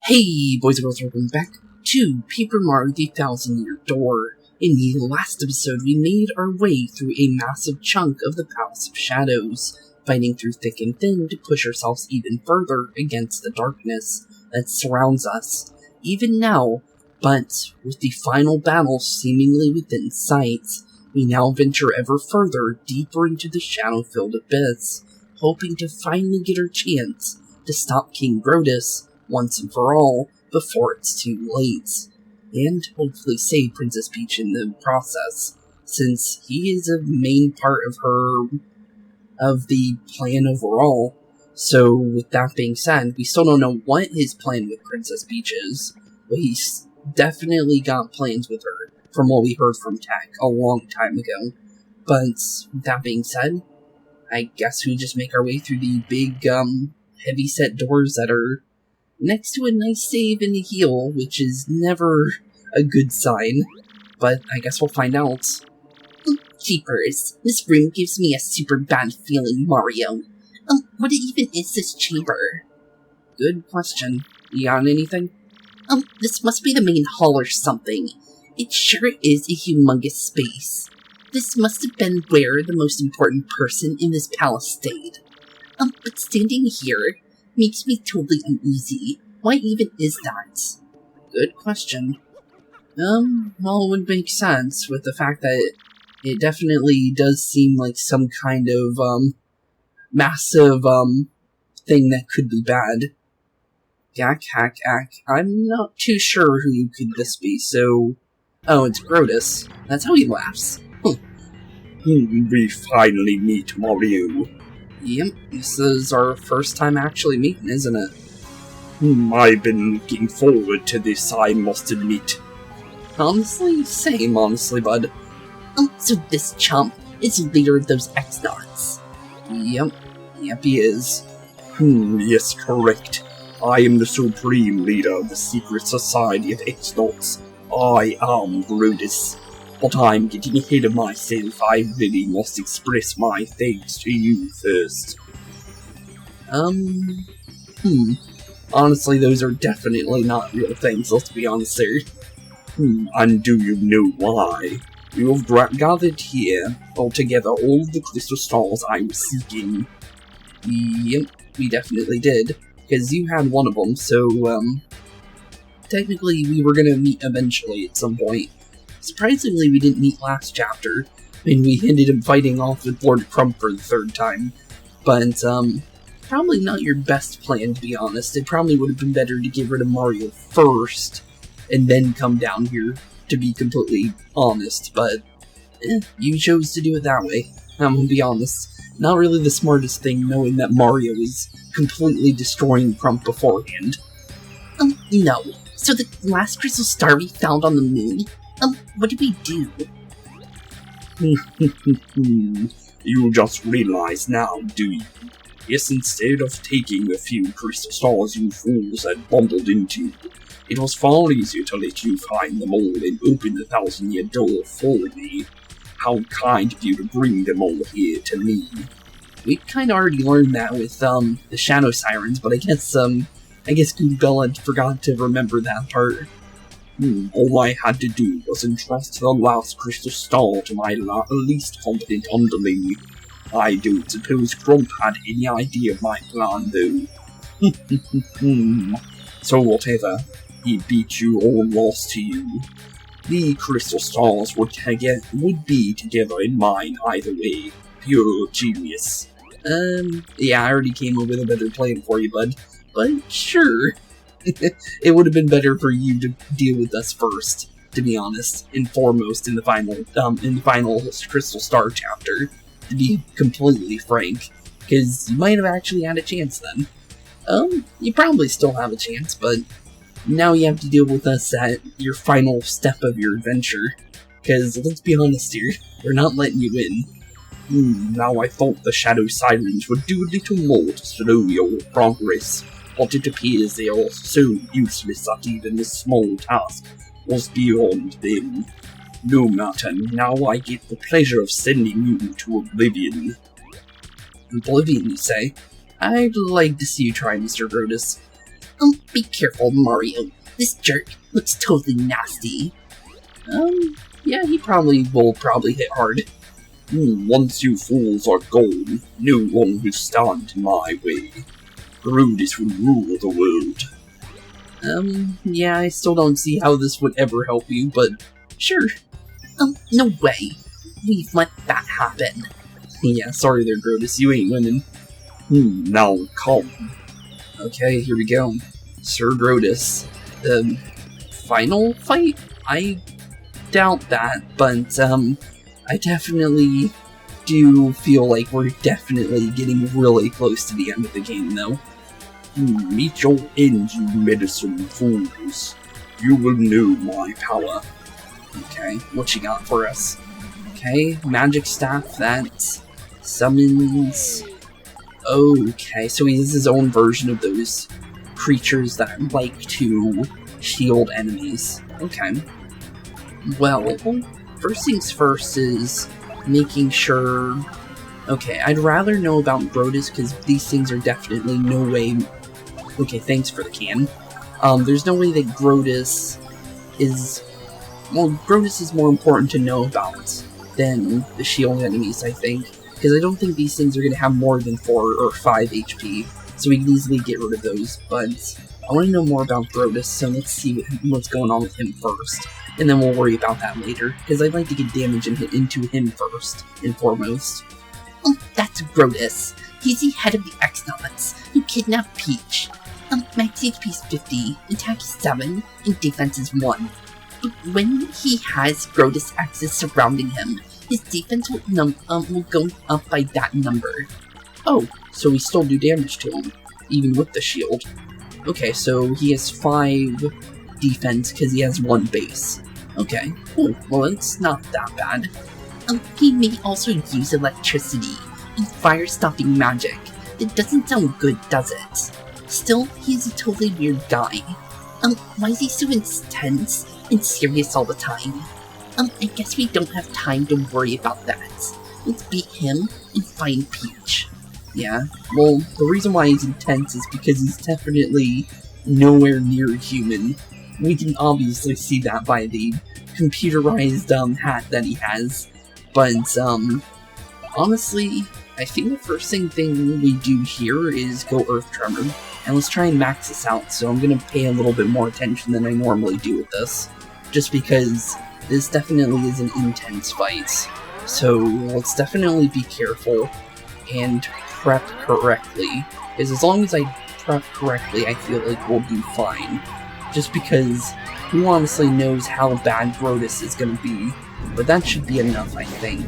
Hey, boys and girls, welcome back to PaperMario the 1000-Year Door. In the last episode, we made our way through a massive chunk of the Palace of Shadows, fighting through thick and thin to push ourselves even further against the darkness that surrounds us, even now. But with the final battle seemingly within sight, we now venture ever further deeper into the shadow-filled abyss, hoping to finally get our chance to stop King Grodus once and for all, before it's too late, and hopefully save Princess Peach in the process, since he is a main part of the plan overall. So, with that being said, we still don't know what his plan with Princess Peach is, but he's definitely got plans with her, from what we heard from Tech a long time ago. But, with that being said, I guess we just make our way through the big, heavy-set doors that are next to a nice save and a heal, which is never a good sign, but I guess we'll find out. Jeepers, this room gives me a super bad feeling, Mario. What even is this chamber? Good question. You got anything? This must be the main hall or something. It sure is a humongous space. This must have been where the most important person in this palace stayed. But standing here makes me totally uneasy. Why even is that? Good question. Well, it would make sense with the fact that it definitely does seem like some kind of, massive, thing that could be bad. Gak, hack, ack. I'm not too sure who could this be, so... Oh, it's Grodus. That's how he laughs. We finally meet Mario. Yep, this is our first time actually meeting, isn't it? I've been looking forward to this, I must admit. Honestly, same, bud. So this chump is leader of those X-Nauts. Yep, he is. Yes, correct. I am the supreme leader of the secret society of X-Nauts. I am Grodus. But I'm getting ahead of myself. I really must express my thanks to you first. Honestly, those are definitely not real things, let's be honest there. And do you know why? You have gathered here, pulled together all the crystal stars I was seeking. Yep, we definitely did, because you had one of them, so, technically we were gonna meet eventually at some point. Surprisingly, we didn't meet last chapter, and we ended up fighting off with Lord Crump for the third time. But, probably not your best plan, to be honest. It probably would have been better to get rid of Mario first, and then come down here, to be completely honest. But, you chose to do it that way. I'm gonna be honest. Not really the smartest thing, knowing that Mario is completely destroying Crump beforehand. No. So the last crystal star we found on the moon? What did we do? You just realize now, do you? Yes, instead of taking a few crystal stars you fools had bundled into, it was far easier to let you find them all and open the 1000-Year Door for me. How kind of you to bring them all here to me. We kinda already learned that with, the Shadow Sirens, but I guess Goombella forgot to remember that part. All I had to do was entrust the last crystal star to my least competent underling. I don't suppose Crump had any idea of my plan, though. So whatever, he beat you or lost to you. The crystal stars would be together in mine either way. Pure genius. Yeah, I already came up with a better plan for you, bud. But sure. It would have been better for you to deal with us first, to be honest, and foremost in the final Crystal Star chapter, to be completely frank, because you might have actually had a chance then. You probably still have a chance, but now you have to deal with us at your final step of your adventure, because let's be honest here, we're not letting you in. Now I thought the Shadow Sirens would do a little more to slow your progress. But it appears they are so useless that even this small task was beyond them. No matter, now I get the pleasure of sending you to Oblivion. Oblivion, you say? I'd like to see you try, Mr. Grodus. Be careful, Mario. This jerk looks totally nasty. Yeah, he will probably hit hard. Once you fools are gone, no one will stand in my way. Grodus will rule the world. Yeah, I still don't see how this would ever help you, but sure. No way. We've let that happen. Yeah, sorry there, Grodus, you ain't winning. Now come. Okay, here we go. Sir Grodus. The final fight? I doubt that, but, I definitely do feel like we're definitely getting really close to the end of the game, though. Meet your end, you medicine fools. You will know my power. Okay, what you got for us? Okay, magic staff that summons... Okay, so he has his own version of those creatures that like to shield enemies. Okay. Well, first things first is making sure... Okay, I'd rather know about Grodus, because these things are definitely no way... Okay, thanks for the can. There's no way that Grodus is... Well, Grodus is more important to know about than the shield enemies, I think. Because I don't think these things are going to have more than 4 or 5 HP, so we can easily get rid of those, but I want to know more about Grodus, so let's see what's going on with him first, and then we'll worry about that later, because I'd like to get damage into him first and foremost. That's Grodus. He's the head of the X-Nauts, who kidnapped Peach. Max HP is 50, attack is 7, and defense is 1. But when he has Grodus axes surrounding him, his defense will go up by that number. Oh, so we still do damage to him, even with the shield. Okay, so he has 5 defense because he has 1 base. Okay, cool. Well, it's not that bad. He may also use electricity and fire-stopping magic. It doesn't sound good, does it? Still, he's a totally weird guy. Why is he so intense and serious all the time? I guess we don't have time to worry about that. Let's beat him and find Peach. Yeah, well, the reason why he's intense is because he's definitely nowhere near human. We can obviously see that by the computerized hat that he has. But, honestly, I think the first thing we do here is go Earth Tremor. And let's try and max this out, so I'm gonna pay a little bit more attention than I normally do with this. Just because this definitely is an intense fight. So let's definitely be careful and prep correctly. Because as long as I prep correctly, I feel like we'll do fine. Just because who honestly knows how bad Grodus is gonna be. But that should be enough, I think.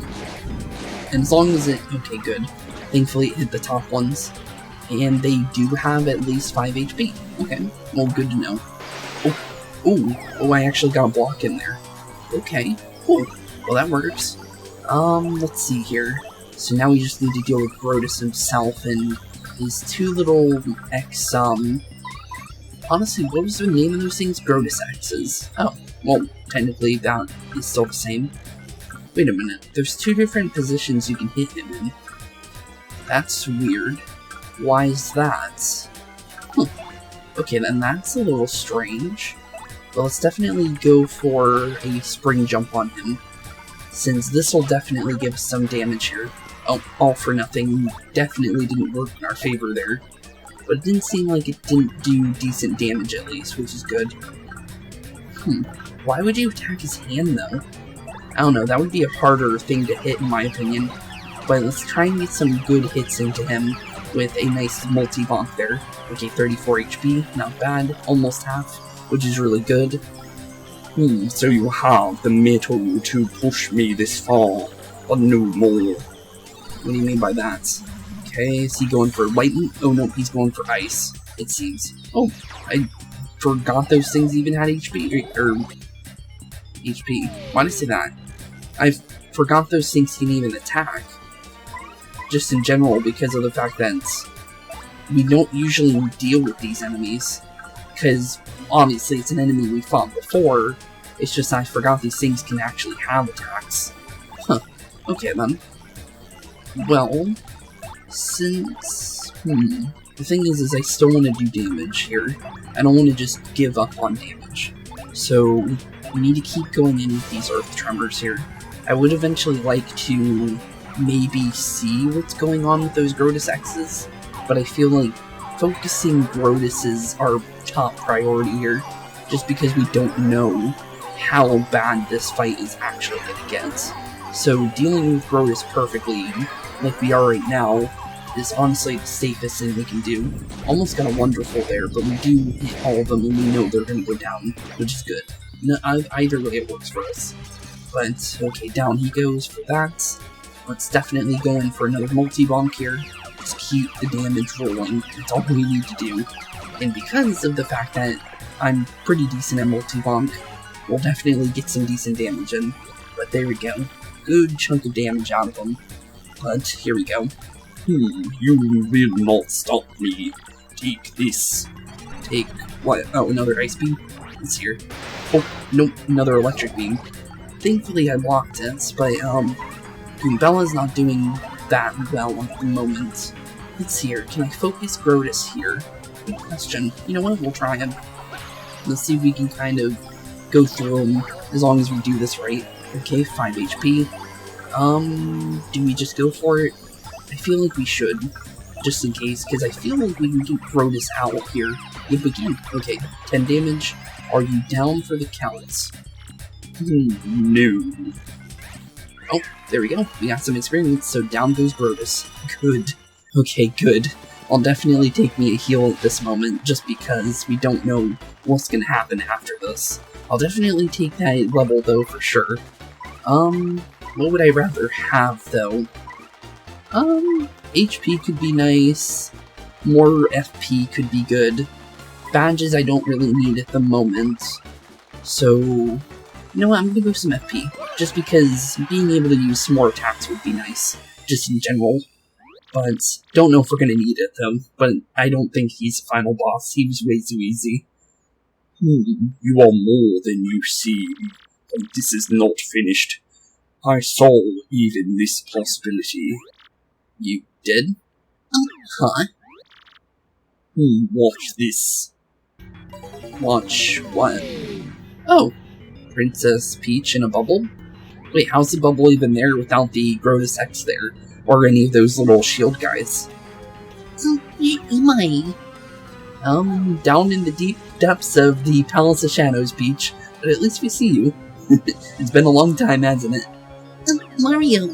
And as long as it... Okay, good. Thankfully it hit the top ones. And they do have at least 5 HP. Okay, well, good to know. Oh, I actually got a block in there. Okay, cool. Well, that works. Let's see here. So now we just need to deal with Grodus himself and his 2 little X, honestly, what was the name of those things? Grodus X's. Oh, well, technically that is still the same. Wait a minute, there's 2 different positions you can hit him in. That's weird. Why is that? Okay, then that's a little strange. But let's definitely go for a spring jump on him, since this will definitely give us some damage here. Oh, all for nothing definitely didn't work in our favor there. But it didn't seem like it didn't do decent damage at least, which is good. Why would you attack his hand though? I don't know, that would be a harder thing to hit in my opinion. But let's try and get some good hits into him with a nice multi-bonk there. Okay, 34 HP, not bad, almost half, which is really good. So you have the metal to push me this far, but no more. What do you mean by that? Okay, is he going for lightning? Oh no, he's going for ice, it seems. Oh, I forgot those things even had HP, or HP. Why did I say that? I forgot those things can even attack. Just in general, because of the fact that we don't usually deal with these enemies. Because, obviously, it's an enemy we fought before. It's just I forgot these things can actually have attacks. Huh. Okay, then. Well, since... the thing is I still want to do damage here. I don't want to just give up on damage. So, we need to keep going in with these earth tremors here. I would eventually like to maybe see what's going on with those Grodus X's, but I feel like focusing Grodus is our top priority here, just because we don't know how bad this fight is actually going to get. So dealing with Grodus perfectly, like we are right now, is honestly the safest thing we can do. Almost got a wonderful there, but we do hit all of them and we know they're going to go down, which is good. No, either way it works for us. But, okay, down he goes for that. Let's definitely go in for another multi-bonk here. Just keep the damage rolling. That's all we need to do. And because of the fact that I'm pretty decent at multi-bonk, we'll definitely get some decent damage in. But there we go. Good chunk of damage out of him. But here we go. You will not stop me. Take this. Take what? Oh, another ice beam? It's here. Oh, nope, another electric beam. Thankfully I blocked it, but Goombella's not doing that well at the moment. Let's see here. Can I focus Grodus here? Good question. You know what? We'll try him. Let's see if we can kind of go through him as long as we do this right. Okay, 5 HP. Do we just go for it? I feel like we should, just in case, because I feel like we can get Grodus out here. If we can. Okay, 10 damage. Are you down for the counts? No. Oh, there we go. We got some experience, so down goes Grodus. Good. Okay, good. I'll definitely take me a heal at this moment, just because we don't know what's gonna happen after this. I'll definitely take that level, though, for sure. What would I rather have, though? HP could be nice. More FP could be good. Badges I don't really need at the moment. So, you know what, I'm gonna go some FP. Just because being able to use some more attacks would be nice. Just in general. But, don't know if we're gonna need it, though. But I don't think he's the final boss. He was way too easy. You are more than you seem. And this is not finished. I saw even this possibility. You did? Huh? Watch this. Watch what? Oh, Princess Peach in a bubble? Wait, how's the bubble even there without the Grodus X there? Or any of those little shield guys? Where am I? Down in the deep depths of the Palace of Shadows, Peach. But at least we see you. It's been a long time, hasn't it? Mario.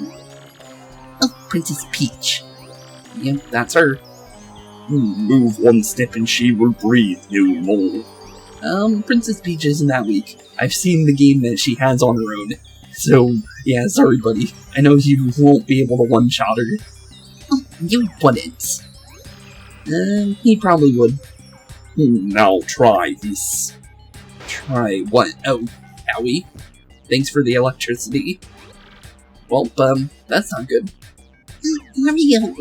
Oh, Princess Peach. Yep, that's her. Move one step and she will breathe no more. Princess Peach isn't that weak. I've seen the game that she has on her own. So, yeah, sorry, buddy. I know you won't be able to one-shot her. Oh, you wouldn't. He probably would. Now try this. Try what? Oh, owie. Thanks for the electricity. Well, that's not good. Mario.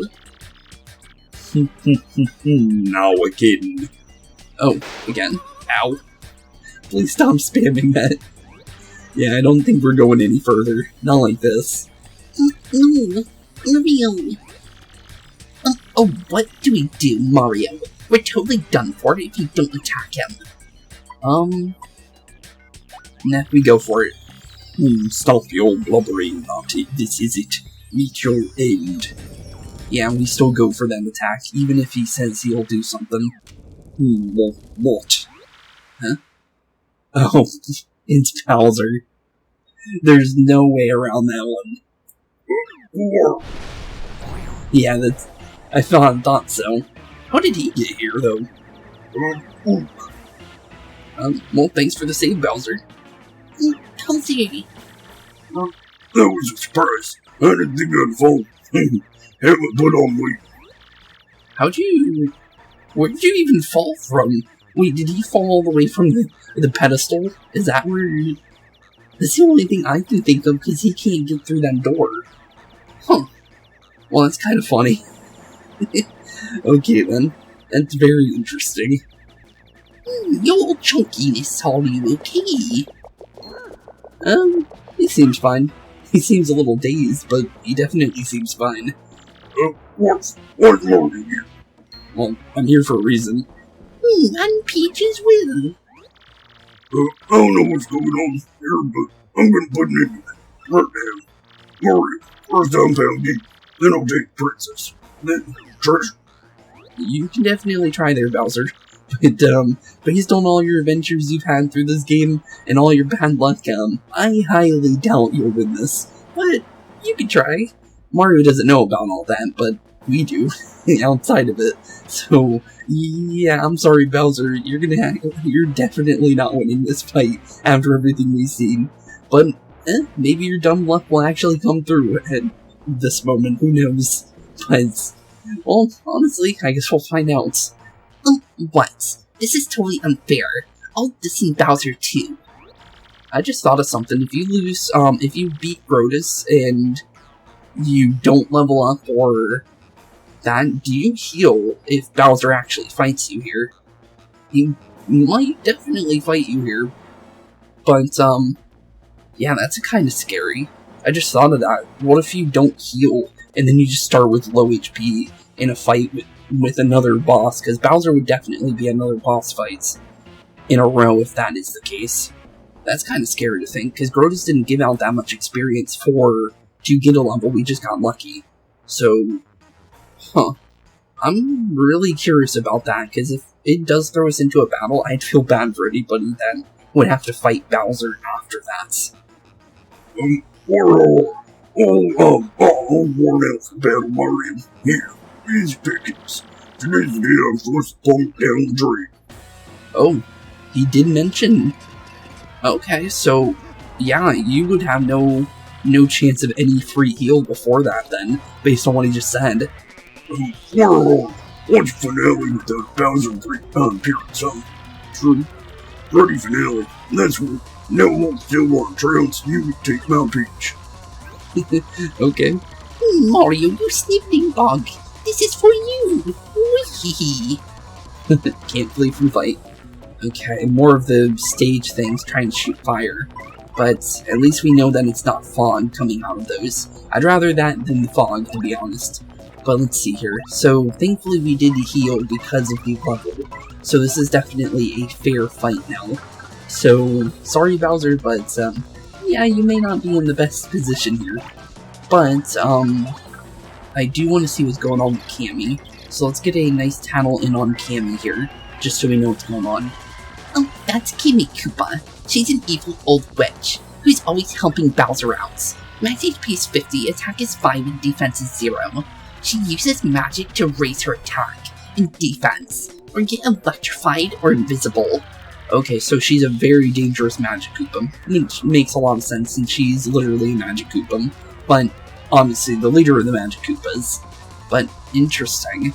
Now again. Oh, again. Ow. Please stop spamming that. Yeah, I don't think we're going any further. Not like this. No, Mario. Oh, what do we do, Mario? We're totally done for if you don't attack him. Nah, we go for it. Stop your blubbering, Naughty. This is it. Meet your end. Yeah, we still go for that attack, even if he says he'll do something. What? Huh? Oh, it's Bowser. There's no way around that one. Yeah, that's... I thought so. How did he get here, though? Well, thanks for the save, Bowser. Come see. That was a surprise. I didn't think I'd fall. Haven't put on weight. Where did you even fall from? Wait, did he fall all the way from the pedestal? Is that where that's the only thing I can think of, because he can't get through that door. Huh. Well, that's kind of funny. Okay, then. That's very interesting. Your chunkiness, are you okay? He seems fine. He seems a little dazed, but he definitely seems fine. What's loading you? Well, I'm here for a reason. And Peach's will. I don't know what's going on here, but I'm gonna put an end to it. Right now. Mario, first I'm found you, then I'll take Princess, then Treasure. You can definitely try there, Bowser. But based on all your adventures you've had through this game and all your bad luck, I highly doubt you'll win this. But you can try. Mario doesn't know about all that, but we do, outside of it. So, yeah, I'm sorry, Bowser. You're definitely not winning this fight after everything we've seen. But, maybe your dumb luck will actually come through at this moment. Who knows? But, well, honestly, I guess we'll find out. What? This is totally unfair. I'll diss Bowser too. I just thought of something. If you lose, if you beat Grodus and you don't level up or that, do you heal if Bowser actually fights you here? He might definitely fight you here. But, yeah, that's kind of scary. I just thought of that. What if you don't heal and then you just start with low HP in a fight with another boss? Because Bowser would definitely be another boss fight in a row if that is the case. That's kind of scary to think, because Grodus didn't give out that much experience to get a level. We just got lucky. So, I'm really curious about that, because if it does throw us into a battle, I'd feel bad for anybody that would have to fight Bowser after that. We're all worn out for Battle Mario. Here, these pickings. Today's the day I'm supposed to plunk down the drain. Oh, he did mention. Okay, so yeah, you would have no chance of any free heal before that then, based on what he just said. We're all watch finale with the Bowser appearance, huh? True. Ready finale. That's what. No one still want trounced. You take my Peach. Okay. Mario, you sniveling bug. This is for you. Wee. Can't flee from fight. Okay, more of the stage things trying to shoot fire. But at least we know that it's not fog coming out of those. I'd rather that than the fog, to be honest. But let's see here. So, thankfully we did heal because of the level. So this is definitely a fair fight now. So, sorry Bowser, but, yeah, you may not be in the best position here. But, I do want to see what's going on with Cammy. So let's get a nice tattle in on Cammy here, just so we know what's going on. Oh, that's Kimmy Koopa. She's an evil old witch, who's always helping Bowser out. Max HP is 50, attack is 5, and defense is 0. She uses magic to raise her attack and defense, or get electrified or invisible. Okay, so she's a very dangerous Magic Koopa, which makes a lot of sense since she's literally a Magic Koopa, but obviously the leader of the Magic Koopas. But interesting.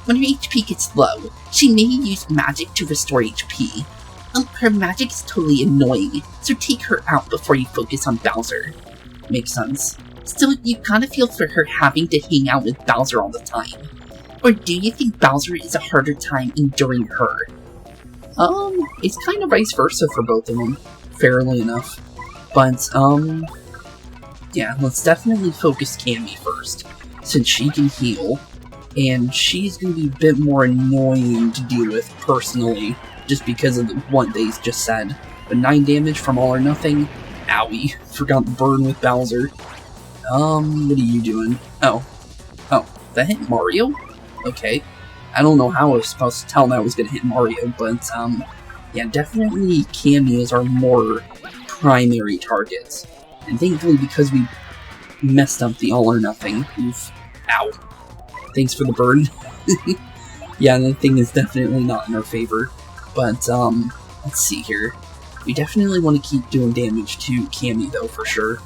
When her HP gets low, she may use magic to restore HP. Her magic is totally annoying, so take her out before you focus on Bowser. Makes sense. Still, you gotta feel for her having to hang out with Bowser all the time. Or do you think Bowser is a harder time enduring her? It's kind of vice versa for both of them, fairly enough. But, yeah, let's definitely focus Cammy first, since she can heal, and she's going to be a bit more annoying to deal with personally, just because of what they just said. But 9 damage from all or nothing? Owie, forgot the burn with Bowser. What are you doing? Oh, that hit Mario? Okay. I don't know how I was supposed to tell that was going to hit Mario, but, yeah, definitely Cammy is our more primary target. And thankfully, because we messed up the all or nothing, oof, ow. Thanks for the burn. Yeah, that thing is definitely not in our favor. But, let's see here. We definitely want to keep doing damage to Cammy, though, for sure.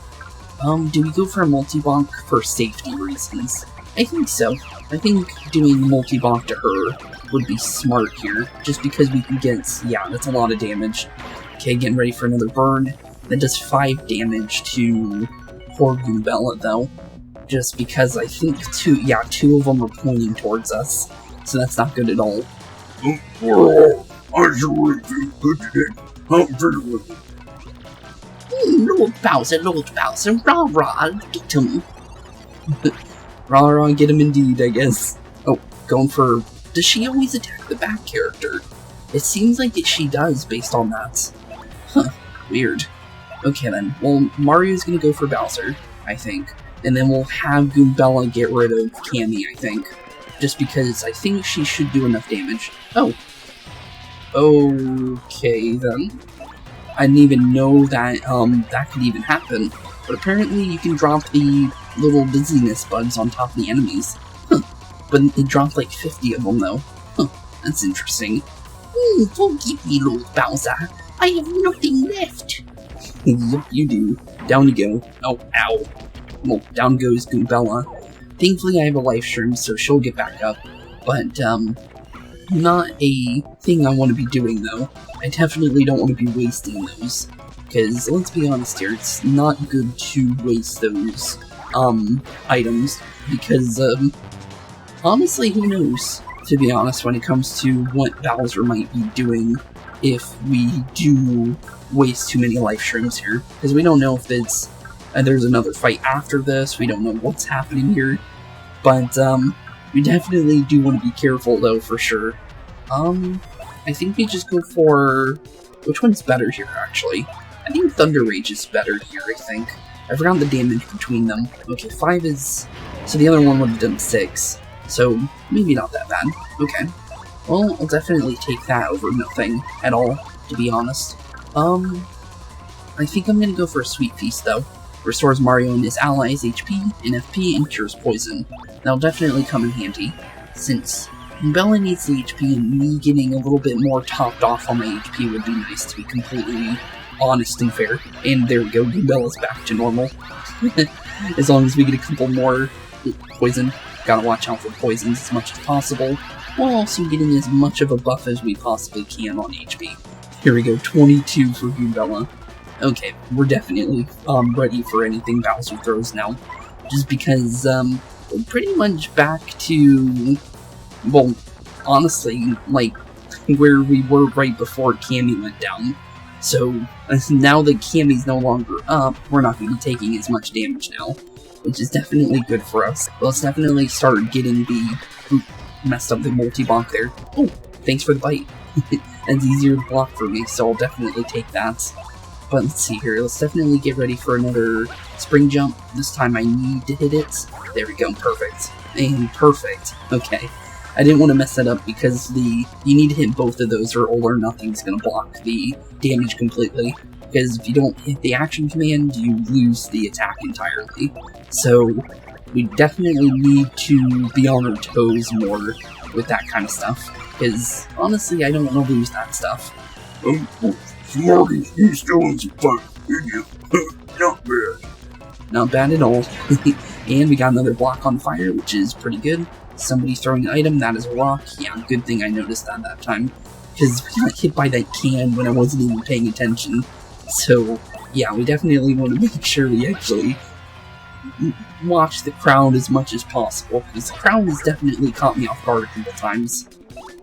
Do we go for a multi-bonk for safety reasons? I think so. I think doing multi-bonk to her would be smart here, just because we can get, yeah, that's a lot of damage. Okay, getting ready for another burn. That does 5 damage to poor Goombella, though. Just because I think two of them are pointing towards us. So that's not good at all. I sure feel good today. I'm feeling with it. Lord Bowser, rah-rah, get him. Rah-rah, get him indeed, I guess. Oh, going for does she always attack the back character? It seems like she does based on that. Huh, weird. Okay then, well, Mario's gonna go for Bowser, I think. And then we'll have Goombella get rid of Cammy, I think. Just because I think she should do enough damage. Oh. Okay then. I didn't even know that that could even happen. But apparently you can drop the little dizziness bugs on top of the enemies. Huh. But it dropped like 50 of them though. Huh. That's interesting. Forgive me, Lord Bowser. I have nothing left. Yep, you do. Down you go. Oh, ow. Well, down goes Goombella. Thankfully I have a life stream, so she'll get back up. But, not a thing I want to be doing, though. I definitely don't want to be wasting those. Because, let's be honest here, it's not good to waste those, items. Because, honestly, who knows, to be honest, when it comes to what Bowser might be doing if we do waste too many life streams here. Because we don't know if it's... there's another fight after this, we don't know what's happening here. But, we definitely do want to be careful, though, for sure. I think we just go for... Which one's better here, actually? I think Thunder Rage is better here, I think. I forgot the damage between them. Okay, 5 is... So the other one would have done 6. So, maybe not that bad. Okay. Well, I'll definitely take that over nothing at all, to be honest. I think I'm gonna go for a Sweet Feast, though. Restores Mario and his allies' HP and FP and cures poison. That'll definitely come in handy, since Goombella needs the HP and me getting a little bit more topped off on my HP would be nice, to be completely honest and fair. And there we go, Goombella's back to normal. As long as we get a couple more poison. Gotta watch out for poisons as much as possible, while also getting as much of a buff as we possibly can on HP. Here we go, 22 for Goombella. Okay, we're definitely ready for anything Bowser throws now. Just because we're pretty much back to, well, honestly, like, where we were right before Cammy went down. So, now that Cammy's no longer up, we're not going to be taking as much damage now, which is definitely good for us. Let's definitely start getting the... Ooh, messed up the multi-block there. Oh, thanks for the bite. It's easier to block for me, so I'll definitely take that. But let's see here, let's definitely get ready for another spring jump. This time I need to hit it. There we go, perfect. And perfect. Okay. I didn't want to mess that up because you need to hit both of those or All or Nothing's going to block the damage completely. Because if you don't hit the action command, you lose the attack entirely. So, we definitely need to be on our toes more with that kind of stuff. Because, honestly, I don't want to lose that stuff. Smarty, you still in some fun, did you? Not bad. Not bad at all. And we got another block on fire, which is pretty good. Somebody throwing an item, that is a rock. Yeah, good thing I noticed that time. Because we got hit by that can when I wasn't even paying attention. So, yeah, we definitely want to make sure we actually watch the crowd as much as possible. Because the crowd has definitely caught me off guard a couple times.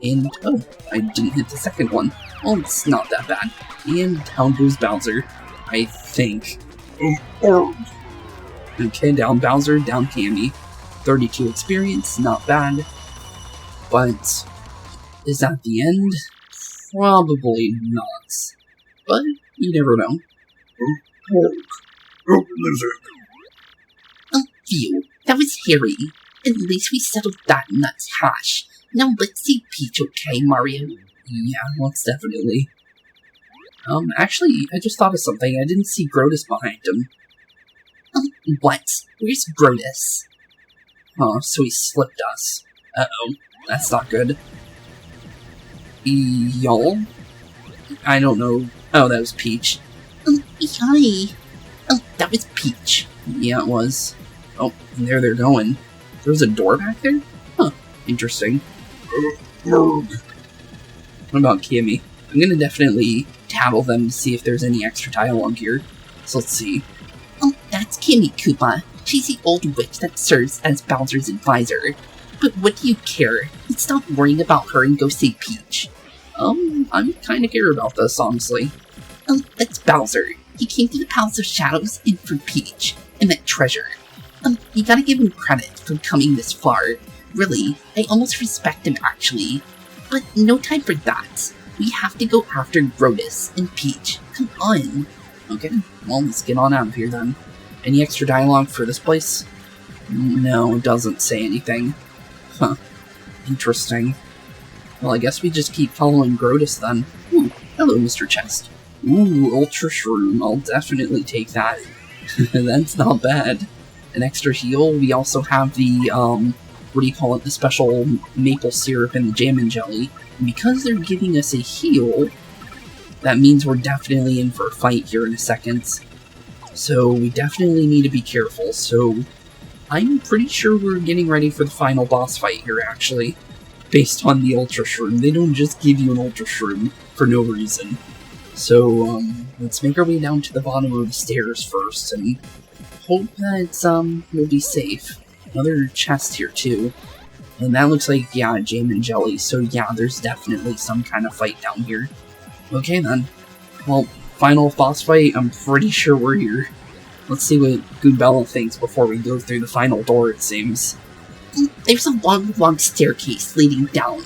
And, oh, I didn't hit the second one. Well, it's not that bad. And down goes Bowser, I think. Okay, down Bowser, down Cammy. 32 experience, not bad. But, is that the end? Probably not. But, you never know. Oh, phew, that was hairy. At least we settled that nut's hash. Now let's see Peach, okay, Mario? Yeah, most definitely. Actually, I just thought of something. I didn't see Grodus behind him. What? Where's Grodus? Oh, so he slipped us. Uh-oh, that's not good. Y'all? I don't know. Oh, that was Peach. Hi. Oh, that was Peach. Yeah, it was. Oh, and there they're going. There's a door back there? Huh, interesting. What about Cammy? I'm gonna definitely tattle them to see if there's any extra dialogue here. So let's see. Oh, that's Cammy Koopa. She's the old witch that serves as Bowser's advisor. But what do you care? Let's stop worrying about her and go save Peach. I kinda care about this, honestly. Oh, that's Bowser. He came to the Palace of Shadows and for Peach, and that treasure. You gotta give him credit for coming this far. Really, I almost respect him actually. But no time for that. We have to go after Grodus and Peach. Come on. Okay, well, let's get on out of here then. Any extra dialogue for this place? No, it doesn't say anything. Huh. Interesting. Well, I guess we just keep following Grodus then. Ooh, hello, Mr. Chest. Ooh, Ultra Shroom. I'll definitely take that. That's not bad. An extra heal. We also have the, what do you call it? The special maple syrup and the jam and jelly. And because they're giving us a heal, that means we're definitely in for a fight here in a second. So we definitely need to be careful. So I'm pretty sure we're getting ready for the final boss fight here, actually. Based on the Ultra Shroom. They don't just give you an Ultra Shroom for no reason. So, let's make our way down to the bottom of the stairs first, and hope that, we'll be safe. Another chest here, too. And that looks like, yeah, jam and jelly, so yeah, there's definitely some kind of fight down here. Okay, then. Well, final boss fight, I'm pretty sure we're here. Let's see what Goombella thinks before we go through the final door, it seems. There's a long staircase leading down,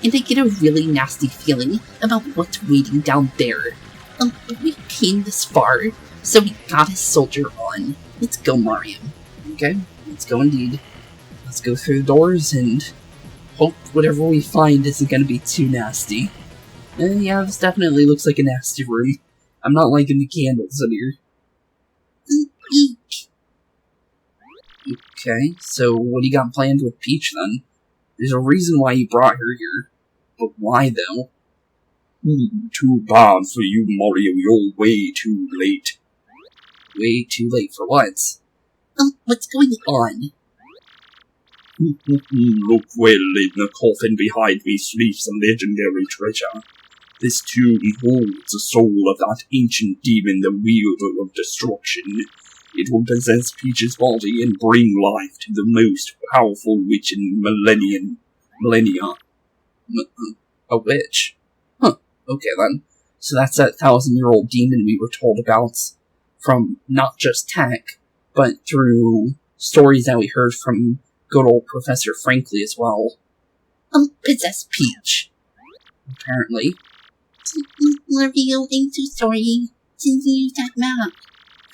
and I get a really nasty feeling about what's waiting down there. But we came this far, so we gotta soldier on. Let's go, Mario. Okay, let's go indeed. Let's go through the doors and hope whatever we find isn't gonna be too nasty. Yeah, this definitely looks like a nasty room. I'm not liking the candles in here. Eek. Okay, so what do you got planned with Peach then? There's a reason why you brought her here. But why though? Too bad for you, Mario. You're way too late. Way too late for what? What's going on? Look well, in the coffin behind me sleeps a legendary treasure. This tomb holds the soul of that ancient demon, the wielder of destruction. It will possess Peach's body and bring life to the most powerful witch in millennia. A witch? Huh, okay then. So that's that 1,000-year-old demon we were told about from not just tech, but through stories that we heard from good old Professor Frankly as well. Possess Peach. Apparently. Mario, I'm so sorry. Didn't use that map.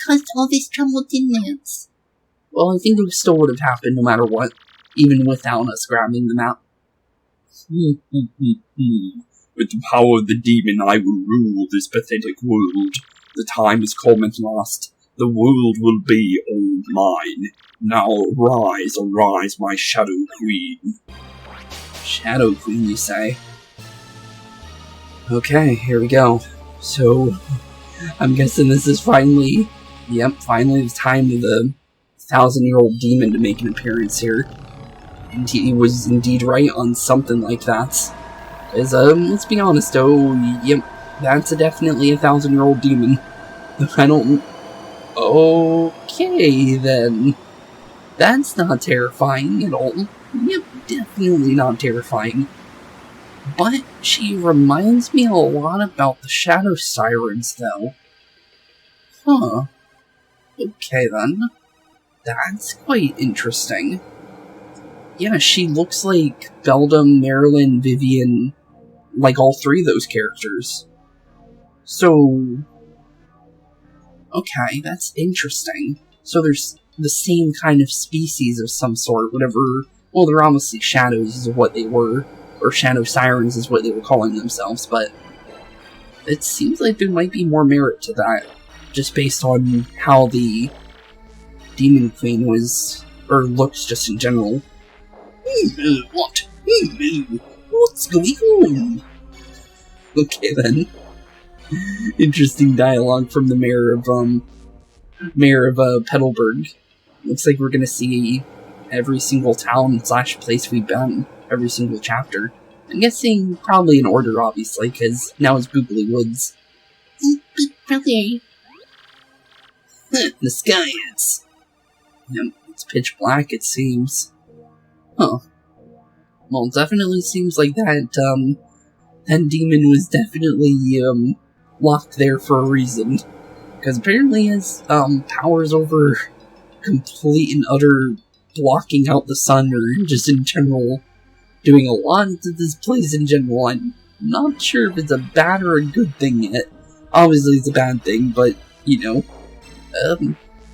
Caused all this trouble, didn't it? Well, I think it still would have happened no matter what, even without us grabbing the map. With the power of the demon, I will rule this pathetic world. The time has come at last. The world will be all mine. Now arise, arise, my Shadow Queen. Shadow Queen, you say? Okay, here we go. So, I'm guessing this is finally... Yep, finally the time of the 1,000-year-old demon to make an appearance here. And he was indeed right on something like that. Because, let's be honest, yep, that's definitely a 1,000-year-old demon. I don't... Okay, then. That's not terrifying at all. Yep, definitely not terrifying. But she reminds me a lot about the Shadow Sirens, though. Huh. Okay, then. That's quite interesting. Yeah, she looks like Beldam, Marilyn, Vivian, like all three of those characters. So... Okay, that's interesting. So there's the same kind of species of some sort, whatever... Well, they're obviously shadows is what they were, or Shadow Sirens is what they were calling themselves, but it seems like there might be more merit to that, just based on how the Demon Queen was, or looks just in general. What? What's going on? Okay then. Interesting dialogue from the mayor of Petalburg. Looks like we're gonna see every single town / place we've been, every single chapter. I'm guessing probably in order, obviously, because now it's Boogly Woods. Big brother. The sky is... it's pitch black, it seems. Huh. Well, it definitely seems like that demon was definitely, locked there for a reason. Because apparently his, powers over complete and utter blocking out the sun or just in general doing a lot to this place in general. I'm not sure if it's a bad or a good thing yet. Obviously it's a bad thing, but, you know,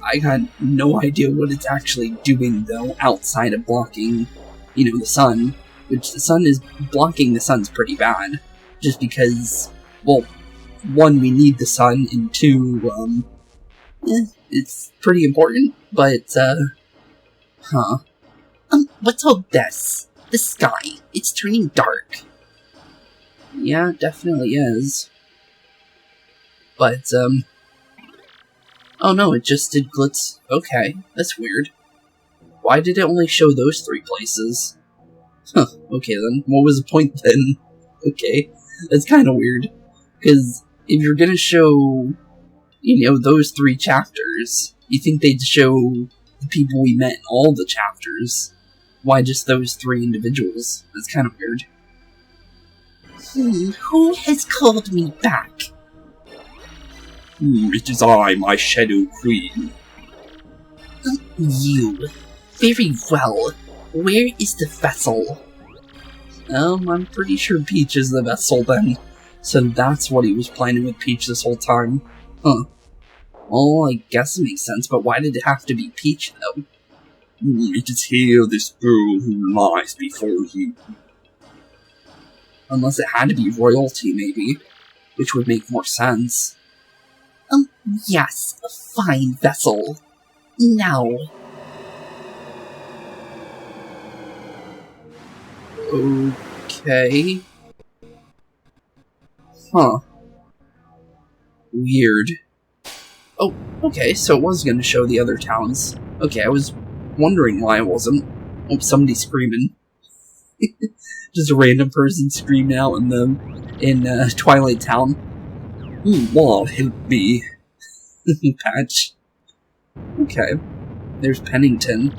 I got no idea what it's actually doing, though, outside of blocking, you know, the sun. Which the sun is, blocking the sun's pretty bad. Just because, well, one, we need the sun, and two, it's pretty important, but, what's all this? The sky, it's turning dark. Yeah, it definitely is. But, oh no, it just did glitz. Okay, that's weird. Why did it only show those 3 places? Huh, okay then, what was the point then? Okay, that's kind of weird. Because if you're gonna show, you know, those 3 chapters, you think they'd show the people we met in all the chapters. Why just those 3 individuals? That's kind of weird. Who has called me back? It is I, my Shadow Queen. You. Very well. Where is the vessel? I'm pretty sure Peach is the vessel then. So that's what he was planning with Peach this whole time. Huh. Well, I guess it makes sense, but why did it have to be Peach, though? It is here, this girl who lies before you. Unless it had to be royalty, maybe. Which would make more sense. Yes, a fine vessel. Now. Okay. Huh. Weird. Oh, okay, so it was going to show the other towns. Okay, I was wondering why it wasn't. Oh, somebody's screaming. Just a random person screaming out in Twilight Town. Lord, help me. Patch. Okay. There's Pennington.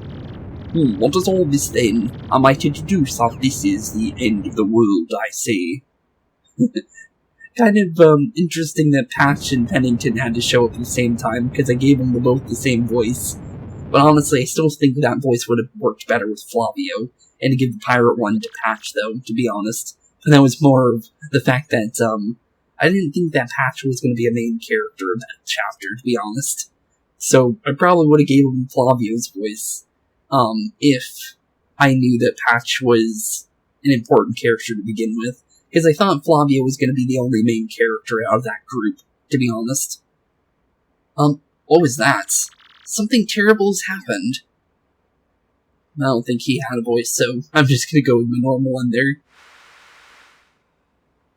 What is all this then? I might introduce that this is the end of the world, I say. Kind of interesting that Patch and Pennington had to show up at the same time, because I gave them both the same voice. But honestly, I still think that voice would have worked better with Flavio, and to give the pirate one to Patch, though, to be honest. But that was more of the fact that, I didn't think that Patch was going to be a main character of that chapter, to be honest. So, I probably would have gave him Flavio's voice, if I knew that Patch was an important character to begin with. Because I thought Flavio was going to be the only main character out of that group, to be honest. What was that? Something terrible has happened. I don't think he had a voice, so I'm just going to go with my normal one there.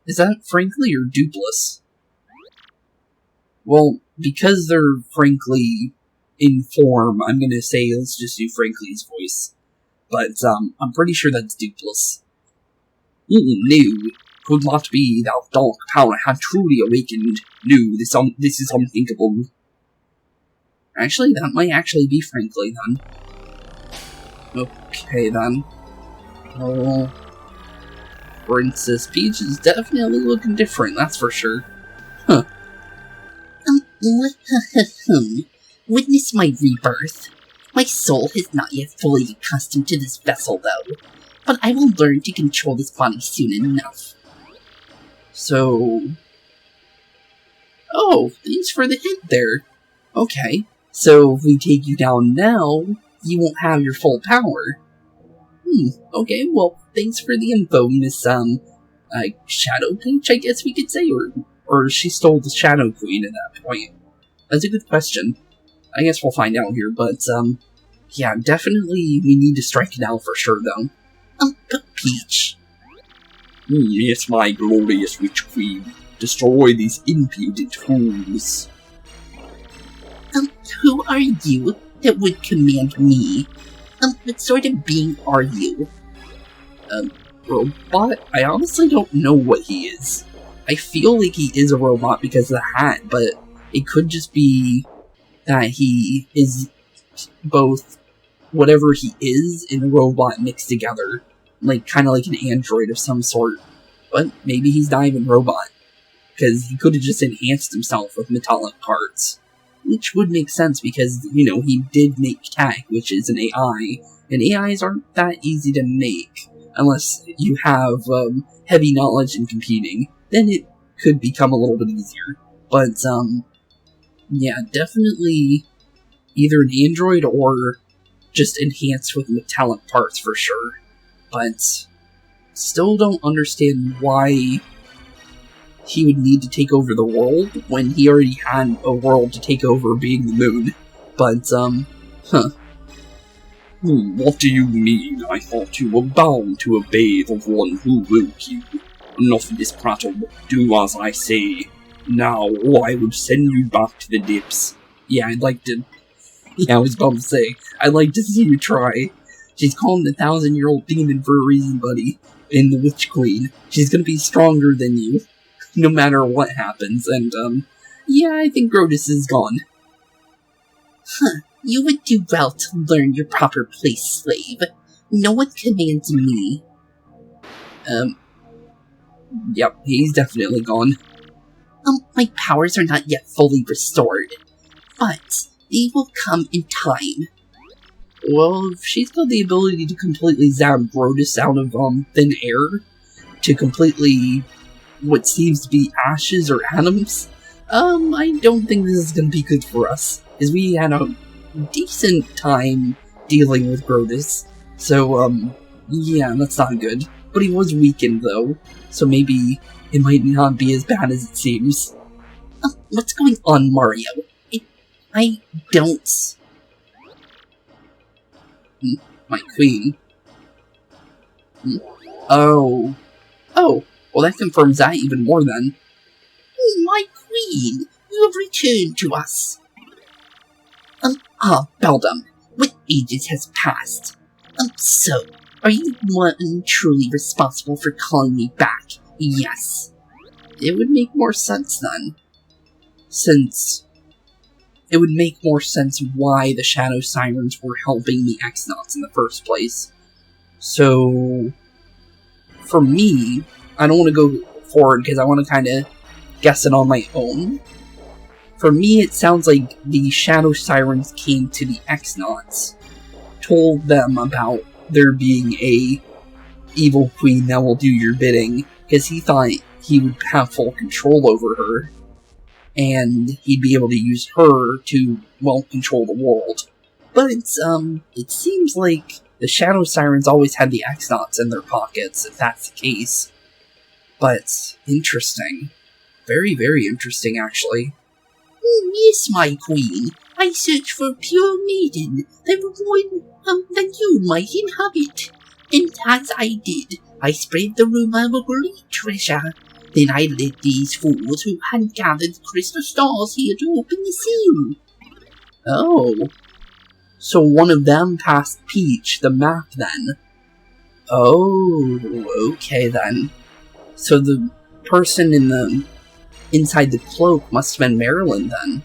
Is that Frankly or Dupless? Well, because they're Frankly in form, I'm going to say let's just do Frankly's voice. But, I'm pretty sure that's Dupless. No, could not be. Thou dark power had truly awakened. No, this is unthinkable. Actually, that might actually be Frankly, then. Okay, then. Oh, Princess Peach is definitely looking different, that's for sure. Huh. Witness my rebirth. My soul has not yet fully accustomed to this vessel, though. But I will learn to control this body soon enough. So... Oh, thanks for the hint there. Okay, so if we take you down now, you won't have your full power. Okay, well, thanks for the info, Miss, Shadow Peach, I guess we could say, or she stole the Shadow Queen at that point. That's a good question. I guess we'll find out here, but, yeah, definitely we need to strike it out for sure, though. But Peach. Yes, my glorious witch queen. Destroy these impudent fools. Who are you that would command me? What sort of being are you? Robot? I honestly don't know what he is. I feel like he is a robot because of the hat, but it could just be that he is both whatever he is and a robot mixed together. Like, kind of like an android of some sort. But maybe he's not even robot. Because he could have just enhanced himself with metallic parts. Which would make sense because, you know, he did make Tag, which is an AI, And AIs aren't that easy to make, unless you have heavy knowledge in computing. Then it could become a little bit easier. But, yeah, definitely either an android or just enhanced with metallic parts for sure. But still don't understand why he would need to take over the world when he already had a world to take over, being the moon. But, What do you mean? I thought you were bound to obey the one who woke you. Enough of this prattle. Do as I say. Now, or I would send you back to the dips. yeah, I'd like to... Yeah, I was about to say, I'd like to see you try. She's called the 1,000-year-old demon for a reason, buddy. And the Witch Queen. She's gonna be stronger than you, no matter what happens. And, yeah, I think Grodus is gone. You would do well to learn your proper place, slave. No one commands me. Yep, he's definitely gone. My powers are not yet fully restored, but they will come in time. Well, if she's got the ability to completely zap Grodus out of, thin air, to completely what seems to be ashes or atoms, I don't think this is gonna be good for us, because we had a decent time dealing with Grodus, so, yeah, that's not good. But he was weakened, though, so maybe it might not be as bad as it seems. What's going on, Mario? I don't... My queen. Oh. Oh, well that confirms that even more then. My queen, you have returned to us. Beldam, what ages has passed? So, are you one truly responsible for calling me back? Yes. It would make more sense then. Since it would make more sense why the Shadow Sirens were helping the X-Nauts in the first place. So, for me, I don't want to go forward because I want to kind of guess it on my own. For me, it sounds like the Shadow Sirens came to the X-Nauts, told them about there being a evil queen that will do your bidding, because he thought he would have full control over her, and he'd be able to use her to, well, control the world. But, it seems like the Shadow Sirens always had the X-Nauts in their pockets, if that's the case. But, interesting. Very, very interesting, actually. Yes, my queen. I searched for a pure maiden that you might inhabit. And as I did, I spread the rumor of a great treasure. Then I led these fools who had gathered crystal stars here to open the seal. Oh. So one of them passed Peach the map then. Oh, okay then. So the person inside the cloak must have been Marilyn then.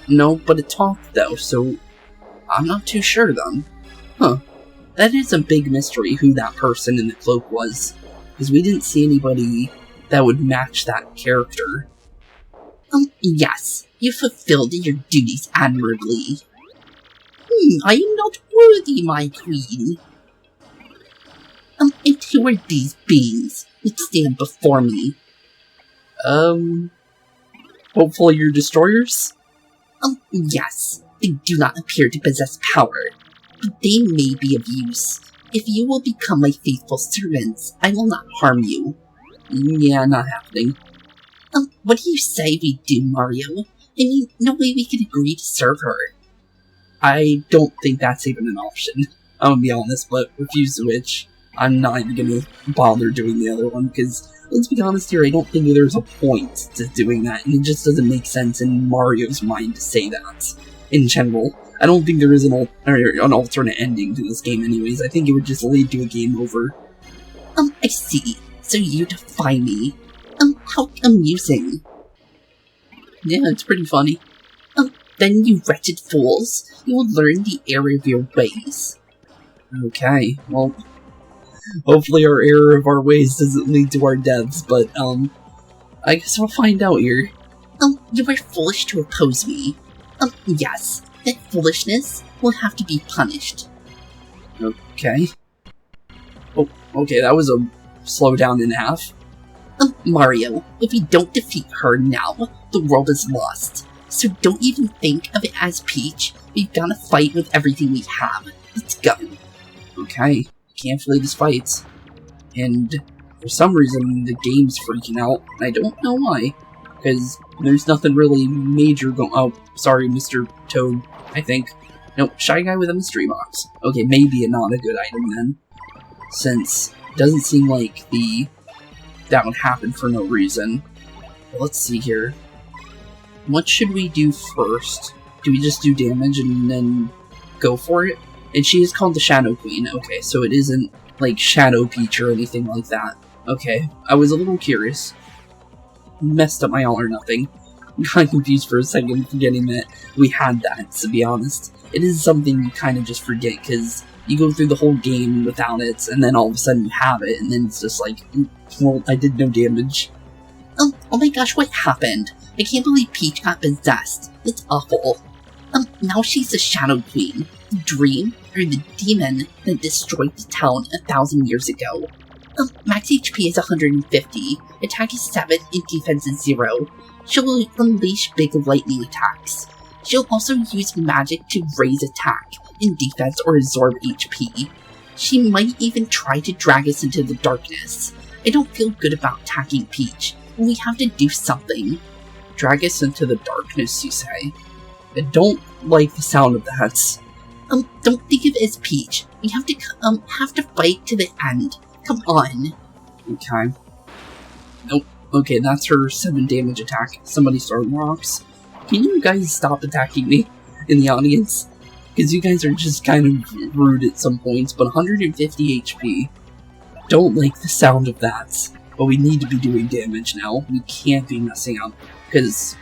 No, but it talked though, so I'm not too sure then. Huh. That is a big mystery who that person in the cloak was, because we didn't see anybody that would match that character. Yes, you fulfilled your duties admirably. I am not worthy, my queen. And who are these beings that stand before me? Hopefully your destroyers? Yes, they do not appear to possess power, but they may be of use. If you will become my faithful servants, I will not harm you. Yeah, not happening. What do you say we do, Mario? I mean, no way we could agree to serve her. I don't think that's even an option. I'm gonna be honest, but refuse to which, I'm not even gonna bother doing the other one, because, let's be honest here, I don't think there's a point to doing that, and it just doesn't make sense in Mario's mind to say that, in general. I don't think there is an alternate ending to this game anyways. I think it would just lead to a game over. I see. So you defy me. How amusing. Yeah, it's pretty funny. Then you wretched fools, you will learn the error of your ways. Okay, well, hopefully our error of our ways doesn't lead to our deaths, but, I guess we'll find out here. You are foolish to oppose me. Yes, that foolishness will have to be punished. Okay. Oh, okay, that was a slowdown in half. Mario, if we don't defeat her now, the world is lost. So don't even think of it as Peach. We've got to fight with everything we have. Let's go. Okay, can't flee this fight. And for some reason, the game's freaking out, and I don't know why. Because there's nothing really major going. Oh, sorry, Mr. Toad, I think. Nope, Shy Guy with a mystery box. Okay, maybe not a good item then. Since it doesn't seem like that would happen for no reason. But let's see here. What should we do first? Do we just do damage and then go for it? And she is called the Shadow Queen. Okay, so it isn't like Shadow Peach or anything like that. Okay, I was a little curious. Messed up my all or nothing. Got confused for a second, forgetting that we had that, to be honest. It is something you kind of just forget, because you go through the whole game without it, and then all of a sudden you have it, and then it's just like, well, I did no damage. Oh my gosh, what happened? I can't believe Peach got possessed. It's awful. Now she's the Shadow Queen. The dream, or the demon that destroyed the town 1,000 years ago. Max HP is 150, attack is 7, and defense is 0. She'll unleash big lightning attacks. She'll also use magic to raise attack and defense or absorb HP. She might even try to drag us into the darkness. I don't feel good about attacking Peach. We have to do something. Drag us into the darkness, you say? I don't like the sound of that. Don't think of it as Peach. We have to fight to the end. Come on. Okay. Nope. Okay, that's her 7 damage attack. Somebody's throwing rocks. Can you guys stop attacking me in the audience? Because you guys are just kind of rude at some points, but 150 HP. Don't like the sound of that. But we need to be doing damage now. We can't be messing up. Because,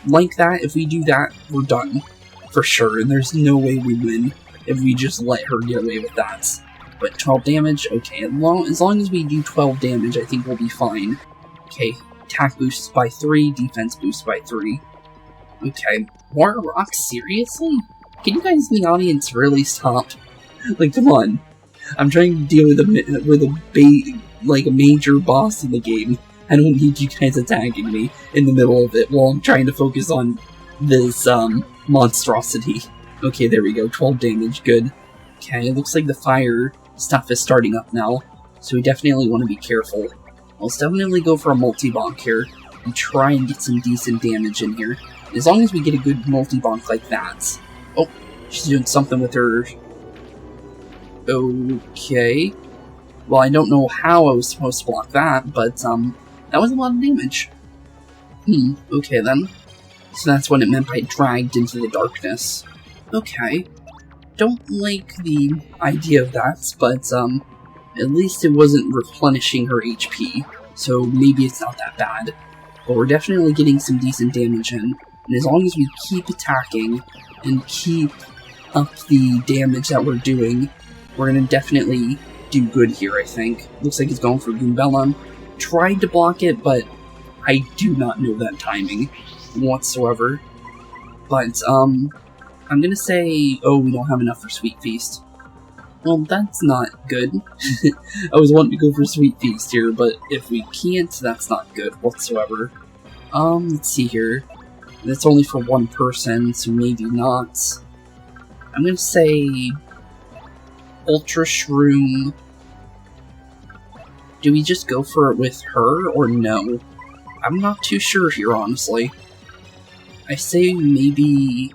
like that, if we do that, we're done. For sure, and there's no way we win if we just let her get away with that. But 12 damage? Okay, as long as we do 12 damage, I think we'll be fine. Okay, attack boosts by 3, defense boosts by 3. Okay, more rocks? Seriously? Can you guys in the audience really stop? Like, come on. I'm trying to deal with a major boss in the game. I don't need you guys attacking me in the middle of it while I'm trying to focus on this, monstrosity. Okay, there we go, 12 damage, good. Okay, it looks like the fire stuff is starting up now, so we definitely want to be careful. Let's definitely go for a multi-bonk here, and try and get some decent damage in here. As long as we get a good multi-bonk like that. Oh, she's doing something with her... Okay. Well, I don't know how I was supposed to block that, but, that was a lot of damage. Okay then. So that's what it meant by dragged into the darkness. Okay. Don't like the idea of that, but, at least it wasn't replenishing her HP, so maybe it's not that bad. But we're definitely getting some decent damage in, and as long as we keep attacking and keep up the damage that we're doing, we're gonna definitely do good here, I think. Looks like it's going for Goombella. Tried to block it, but I do not know that timing whatsoever. But, I'm gonna say, oh, we don't have enough for Sweet Feast. Well, that's not good. I was wanting to go for Sweet Feast here, but if we can't, that's not good whatsoever. Let's see here. That's only for one person, so maybe not. I'm gonna say... Ultra Shroom... Do we just go for it with her, or no? I'm not too sure here, honestly. I say maybe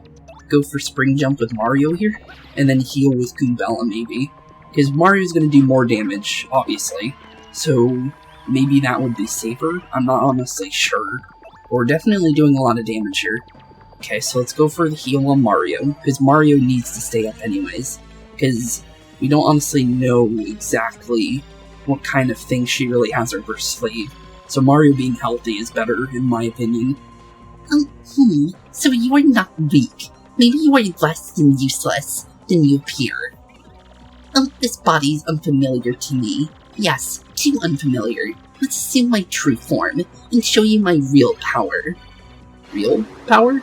go for Spring Jump with Mario here, and then heal with Goombella, maybe. Because Mario's going to do more damage, obviously. So maybe that would be safer? I'm not honestly sure. But we're definitely doing a lot of damage here. Okay, so let's go for the heal on Mario, because Mario needs to stay up anyways. Because we don't honestly know exactly what kind of thing she really has up her sleeve. So Mario being healthy is better, in my opinion. So you are not weak. Maybe you are less than useless than you appear. This body's unfamiliar to me. Yes, too unfamiliar. Let's assume my true form, and show you my real power. Real power?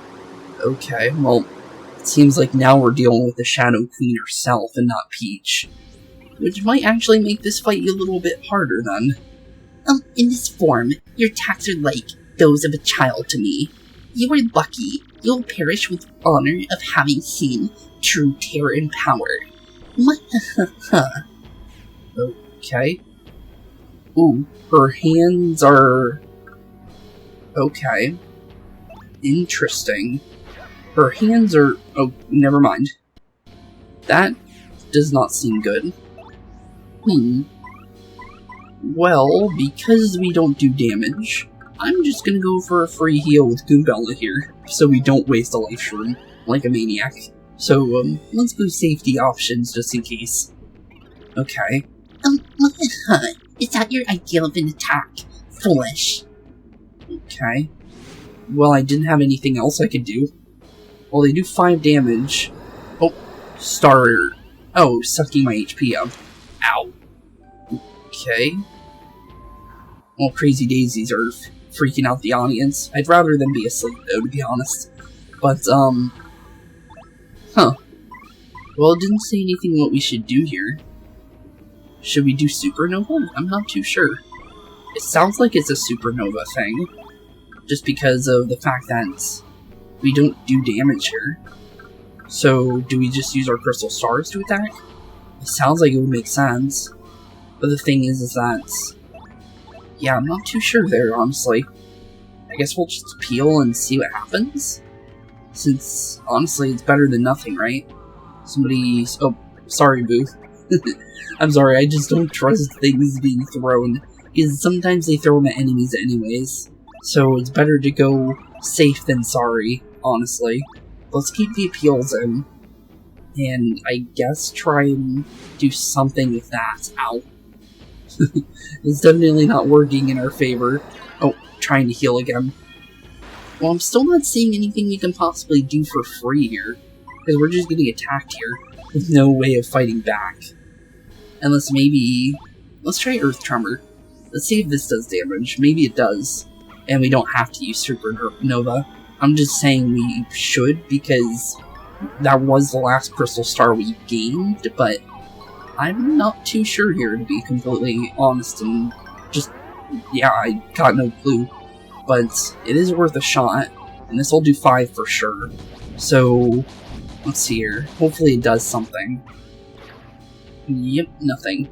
Okay, well, it seems like now we're dealing with the Shadow Queen herself and not Peach. which might actually make this fight a little bit harder then. In this form, your attacks are like those of a child to me. You are lucky. You will perish with honor of having seen true terror and power. Okay. Ooh, her hands are... Okay. Interesting. Her hands are... Oh, never mind. That does not seem good. Well, because we don't do damage, I'm just gonna go for a free heal with Goombella here, so we don't waste a life shroom like a maniac. So, let's go safety options just in case. Okay. Is that your idea of an attack? Foolish. Okay. Well, I didn't have anything else I could do. Well, they do 5 damage. Oh, starter. Oh, sucking my HP up. Ow. Okay. Well, Crazy Daisies are freaking out the audience. I'd rather them be asleep, though, to be honest. But, huh. Well, it didn't say anything what we should do here. Should we do Supernova? I'm not too sure. It sounds like it's a Supernova thing. Just because of the fact that we don't do damage here. So, do we just use our Crystal Stars to attack? It sounds like it would make sense. But the thing is that... Yeah, I'm not too sure there, honestly. I guess we'll just peel and see what happens? Since, honestly, it's better than nothing, right? Somebody's... Oh, sorry, Booth. I'm sorry, I just don't trust things being thrown. Because sometimes they throw them at enemies anyways. So it's better to go safe than sorry, honestly. Let's keep the appeals in. And I guess try and do something with that. Ow. It's definitely not working in our favor. Oh, trying to heal again. Well, I'm still not seeing anything we can possibly do for free here. Because we're just getting attacked here, with no way of fighting back. Unless maybe... Let's try Earth Tremor. Let's see if this does damage. Maybe it does. And we don't have to use Supernova. I'm just saying we should, because that was the last Crystal Star we gained, but I'm not too sure here, to be completely honest, and just, yeah, I got no clue. But it is worth a shot, and this will do 5 for sure. So, let's see here. Hopefully it does something. Yep, nothing.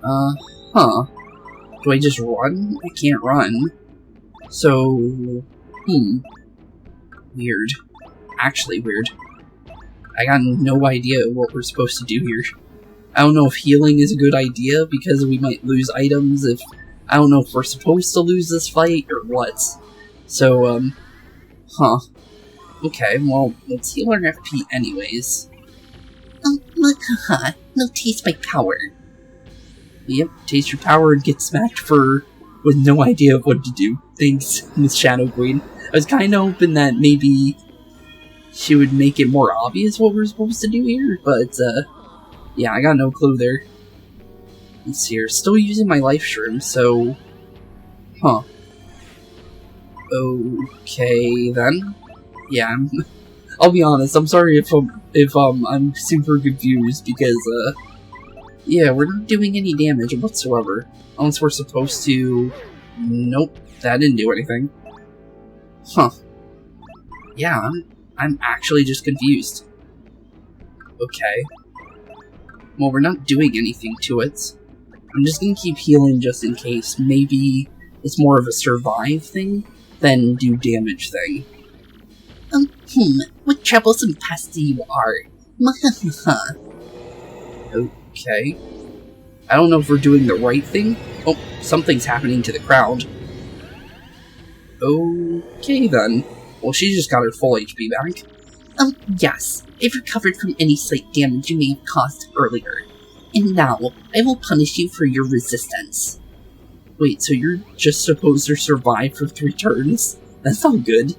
Huh. Do I just run? I can't run. So, weird. Actually weird. I got no idea what we're supposed to do here. I don't know if healing is a good idea, because we might lose items if... I don't know if we're supposed to lose this fight, or what. So, huh. Okay, well, let's heal our FP anyways. No taste my power. Yep, taste your power and get smacked with no idea of what to do. Thanks, Miss Shadow Queen. I was kind of hoping that maybe she would make it more obvious what we're supposed to do here, but, yeah, I got no clue there. Let's see here, still using my life shroom, so... Huh. Okay, then. Yeah, I'll be honest, I'm sorry if I'm super confused, because, yeah, we're not doing any damage whatsoever. Unless we're supposed to... Nope, that didn't do anything. Huh. Yeah, I'm actually just confused. Okay. Well, we're not doing anything to it. I'm just gonna keep healing just in case. Maybe it's more of a survive thing than do damage thing. What troublesome pest you are. Okay. I don't know if we're doing the right thing. Oh, something's happening to the crowd. Okay then. Well, she just got her full HP back. Yes. I've recovered from any slight damage you may have caused earlier. And now, I will punish you for your resistance. Wait, so you're just supposed to survive for 3 turns? That's not good.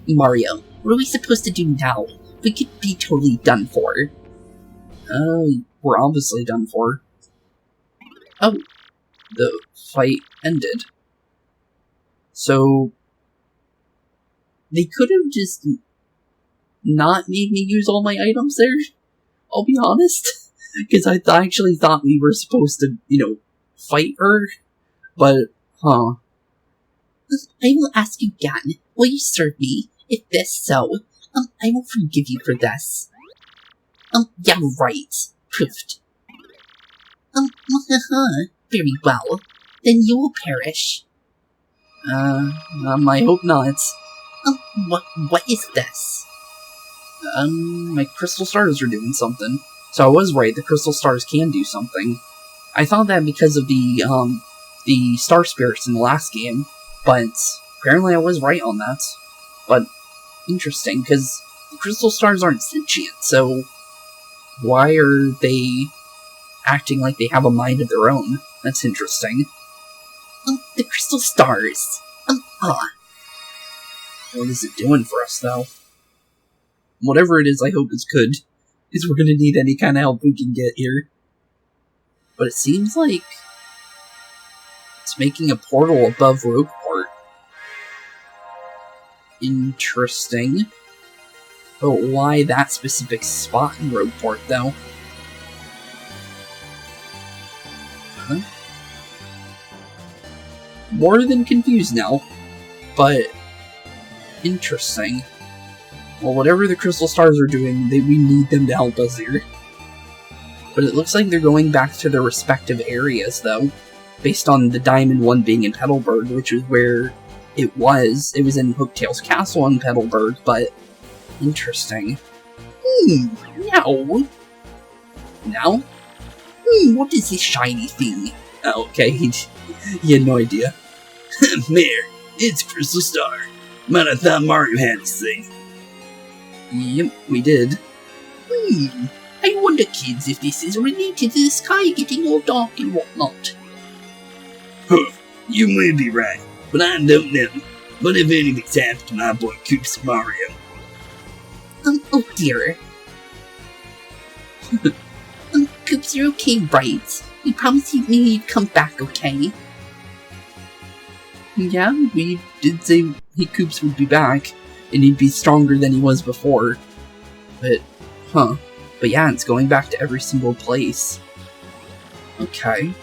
Mario, what are we supposed to do now? We could be totally done for. We're obviously done for. Oh, the fight ended. So, they could have just not made me use all my items there, I'll be honest. Because I actually thought we were supposed to, fight her, but, huh. I will ask you again. Will you serve me? If this so, I will forgive you for this. Yeah, right. Proved. Very well. Then you will perish. I hope not. What is this? My crystal stars are doing something. So I was right, the crystal stars can do something. I thought that because of the star spirits in the last game, but apparently I was right on that. But interesting, because the crystal stars aren't sentient, so why are they acting like they have a mind of their own? That's interesting. The crystal stars. What is it doing for us, though? Whatever it is, I hope it's good, because we're gonna need any kind of help we can get here. But it seems like it's making a portal above Rogueport. Interesting. But why that specific spot in Rogueport, though? Huh? More than confused now, but interesting. Well, whatever the crystal stars are doing, we need them to help us here. But it looks like they're going back to their respective areas, though, based on the diamond one being in Petalburg, which is where it was. It was in Hooktail's castle in Petalburg, but interesting. Now? Now? What is this shiny thing? Oh, okay, he had no idea. Mayor, it's Crystal Star. Might have thought Mario had this thing. Yep, we did. I wonder, kids, if this is related to the sky getting all dark and whatnot. You may be right, but I don't know. But if anything's happened to my boy Coops Mario... Oh dear. Coops, you're okay, right? You promised you'd come back, okay? Yeah, we did say Coops would be back, and he'd be stronger than he was before. But, But yeah, it's going back to every single place. Okay.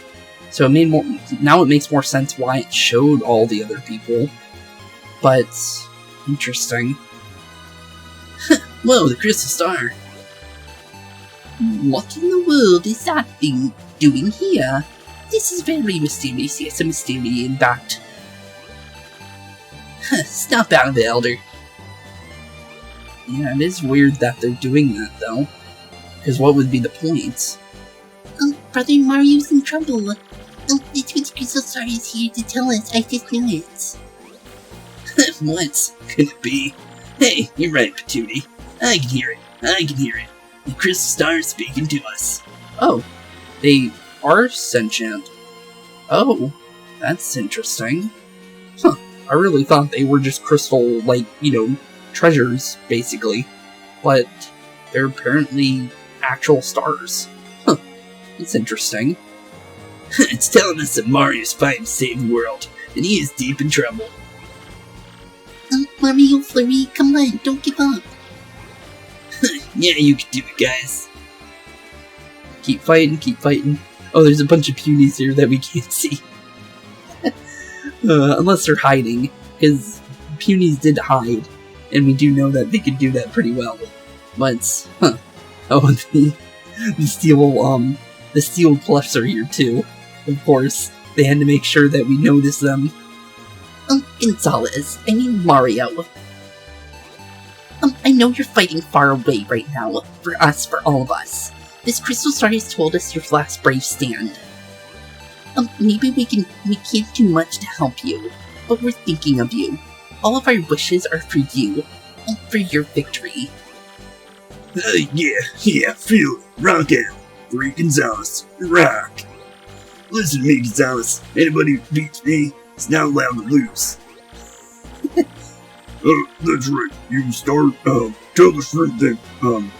So now it makes more sense why it showed all the other people. But, interesting. Whoa, the Crystal Star. What in the world is that thing doing here? This is very mysterious, yes, a mystery in fact. Snap out of it, Elder. Yeah, it is weird that they're doing that, though. Because what would be the point? Brother Mario's in trouble. That's what the Crystal Star is here to tell us. I just knew it. What could it be? Hey, you're right, Patootie. I can hear it. The Crystal Star is speaking to us. Oh, they are sentient. Oh, that's interesting. I really thought they were just crystal, treasures, basically. But they're apparently actual stars. That's interesting. It's telling us that Mario's fighting to save the world, and he is deep in trouble. Mario, Flurry, come on, don't give up. Yeah, you can do it, guys. Keep fighting. Oh, there's a bunch of punies here that we can't see. Unless they're hiding, because punies did hide, and we do know that they could do that pretty well. But, oh, the steel plushs are here too. Of course, they had to make sure that we notice them. Gonzalez, I mean Mario. I know you're fighting far away right now. For all of us. This Crystal Star has told us your last brave stand. Maybe we can't do much to help you, but we're thinking of you. All of our wishes are for you, and for your victory. Yeah, feel it. Rock out. Free Gonzalez. Rock. Listen to me, Gonzalez. Anybody who beats me is not allowed to lose. That's right. You start, tell the shrimp that,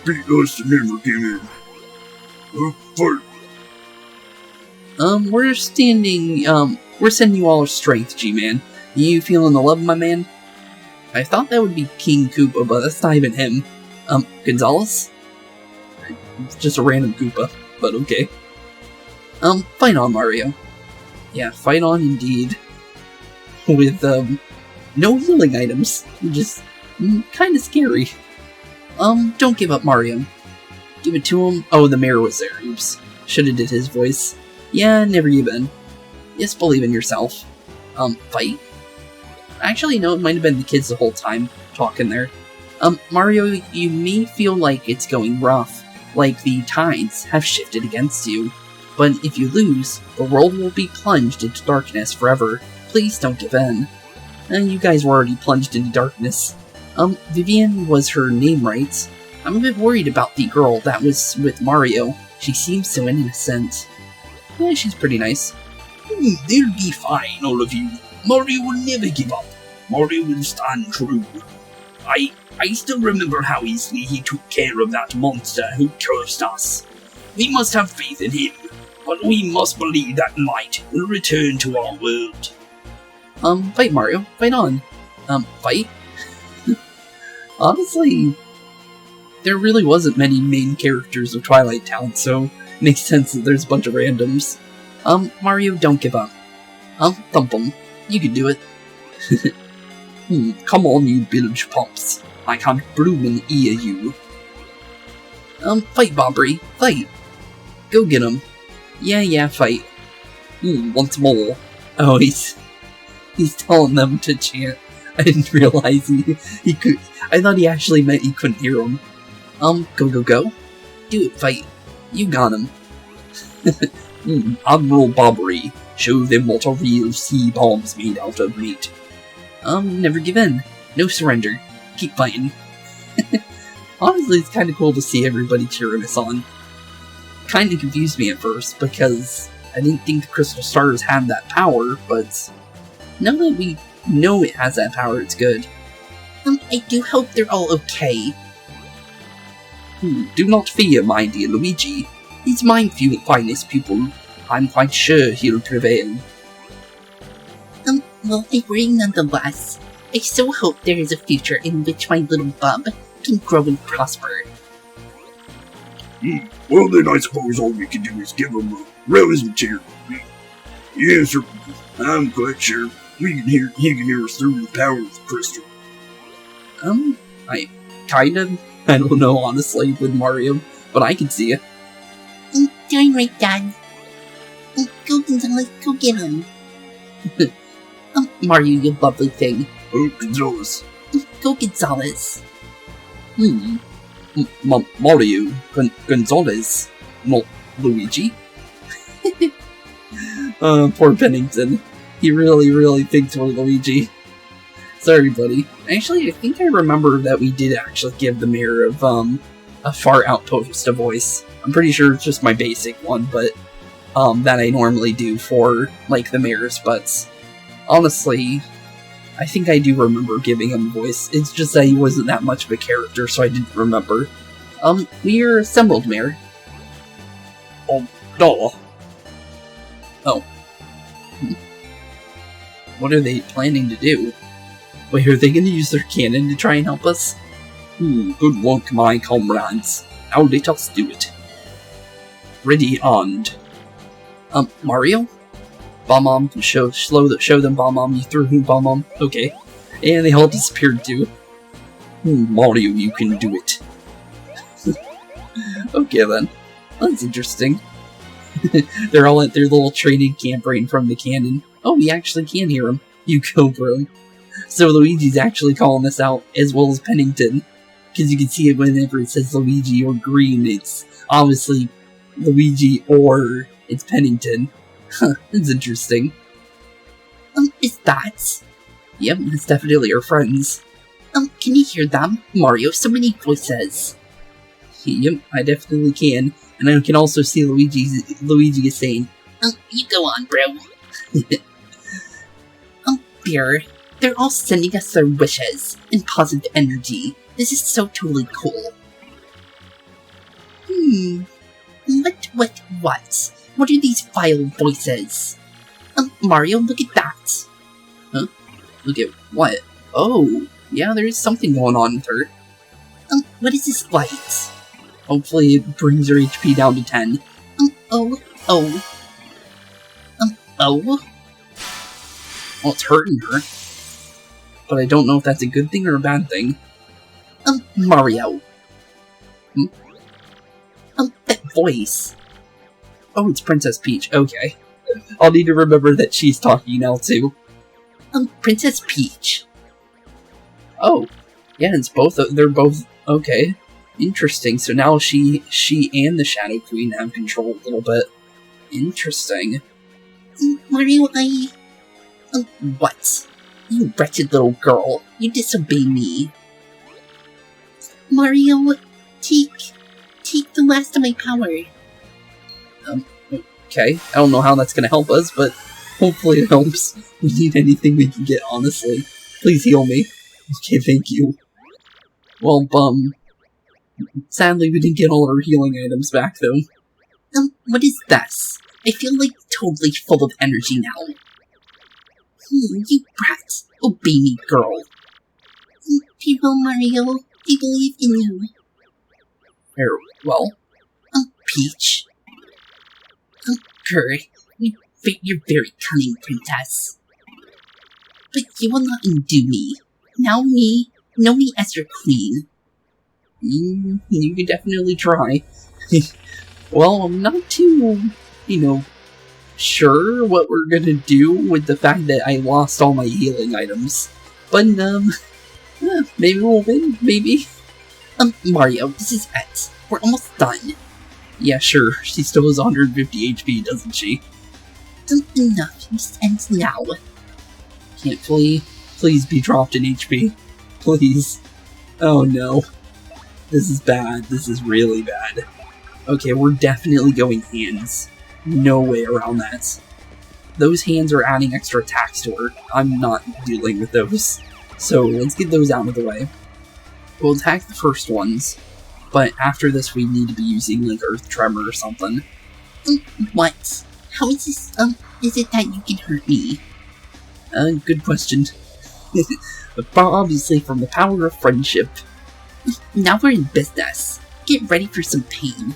beat us to never give in. Fight. We're sending you all our strength, G-Man. You feeling the love, my man? I thought that would be King Koopa, but that's not even him. Gonzalez? Just a random Koopa. but okay. Fight on, Mario. Yeah, fight on indeed. With, no healing items, which is kinda scary. Don't give up, Mario. Give it to him. Oh, the mayor was there. Oops. Shoulda did his voice. Yeah, never give in. Just believe in yourself. Fight? Actually, no, it might have been the kids the whole time talking there. Mario, you may feel like it's going rough, like the tides have shifted against you. But if you lose, the world will be plunged into darkness forever. Please don't give in. You guys were already plunged into darkness. Vivian was her name, right? I'm a bit worried about the girl that was with Mario. She seems so innocent. Yeah, she's pretty nice. They'll be fine, all of you. Mario will never give up. Mario will stand true. I still remember how easily he took care of that monster who cursed us. We must have faith in him, but we must believe that light will return to our world. Fight, Mario. Fight on. Fight? Honestly, there really wasn't many main characters of Twilight Town, so it makes sense that there's a bunch of randoms. Mario, don't give up. Thump 'em. You can do it. Come on, you bilge pumps. I can't bloomin' ear you. Fight, Bobbery. Fight. Go get him. Yeah, fight. Once more. Oh, he's telling them to chant. I didn't realize he could. I thought he actually meant he couldn't hear him. Go. Do it, fight. You got him. Admiral Bobbery. Show them what a real sea bomb's made out of, mate. Never give in. No surrender. Keep fighting. Honestly, it's kind of cool to see everybody cheering us on. Kind of confused me at first, because I didn't think the Crystal Stars had that power, but now that we know it has that power, it's good. I do hope they're all okay. Do not fear, my dear Luigi. He's my finest pupil. I'm quite sure he'll prevail. Well, I worry nonetheless. I so hope there is a future in which my little bub can grow and prosper. Well then I suppose all we can do is give him a rousing cheer. Yes, sir. I'm quite sure he can hear us through the power of the crystal. I don't know, honestly, with Mario, but I can see it. Doing right, Dad. Go, Gonzalez, go get him. Mario, you lovely thing. Oh, Gonzalez. Go, Gonzalez. Mario, Gonzalez, not Luigi. Poor Pennington. He really thinks we're Luigi. Sorry, buddy. Actually, I think I remember that we did actually give the mayor of, a Far Outpost a voice. I'm pretty sure it's just my basic one, but, that I normally do for, like, the mayors, but honestly, I think I do remember giving him a voice. It's just that he wasn't that much of a character, so I didn't remember. We're assembled, Mayor. Duh. Oh. What are they planning to do? Wait, are they gonna use their cannon to try and help us? Good work, my comrades. Now let us do it. Ready, armed. Mario? Bomb-Bomb, show them Bomb-Bomb, you threw him Bomb-Bomb, okay. And they all disappeared too. Mario, you can do it. Okay then. That's interesting. They're all at their little training camp right from the cannon. Oh, we actually can hear him. You go, bro. So Luigi's actually calling us out, as well as Pennington. Because you can see it whenever it says Luigi or green, it's obviously Luigi or it's Pennington. Huh, that's interesting. Is that? Yep, it's definitely our friends. Can you hear them? Mario, so many voices. Yep, I definitely can. And I can also see Luigi is saying, you go on, bro. Beer, they're all sending us their wishes and positive energy. This is so totally cool. What? What are these vile voices? Mario, look at that. Huh? Look at what? Oh, yeah, there's something going on with her. What is this light? Hopefully it brings her HP down to 10. Oh. Oh. Oh. Well, it's hurting her. But I don't know if that's a good thing or a bad thing. Mario. Hmm? That voice. Oh, it's Princess Peach. Okay. I'll need to remember that she's talking now, too. Princess Peach. Oh. Yeah, it's both. They're both. Okay. Interesting. So now she and the Shadow Queen have control a little bit. Interesting. Mario, What? You wretched little girl. You disobey me. Mario, take the last of my power. Okay. I don't know how that's gonna help us, but hopefully it helps. We need anything we can get, honestly. Please heal me. Okay, thank you. Well, sadly we didn't get all our healing items back, though. What is this? I feel like totally full of energy now. You brat. Obey me, girl. People, Mario, I believe in you. Well, Peach. Grr, you're very cunning, princess. But you will not undo me. Know me as your queen. You can definitely try. Well, I'm not too, sure what we're gonna do with the fact that I lost all my healing items. But, maybe we'll win, maybe? Mario, this is it. We're almost done. Yeah, sure. She still has 150 HP, doesn't she? Enough. This ends now. Can't flee. Please be dropped in HP. Please. Oh no. This is bad. This is really bad. Okay, we're definitely going hands. No way around that. Those hands are adding extra attacks to her. I'm not dealing with those. So let's get those out of the way. We'll attack the first ones, but after this we need to be using like Earth Tremor or something. What? How is this, is it that you can hurt me? Good question. But obviously from the power of friendship. Now we're in business. Get ready for some pain.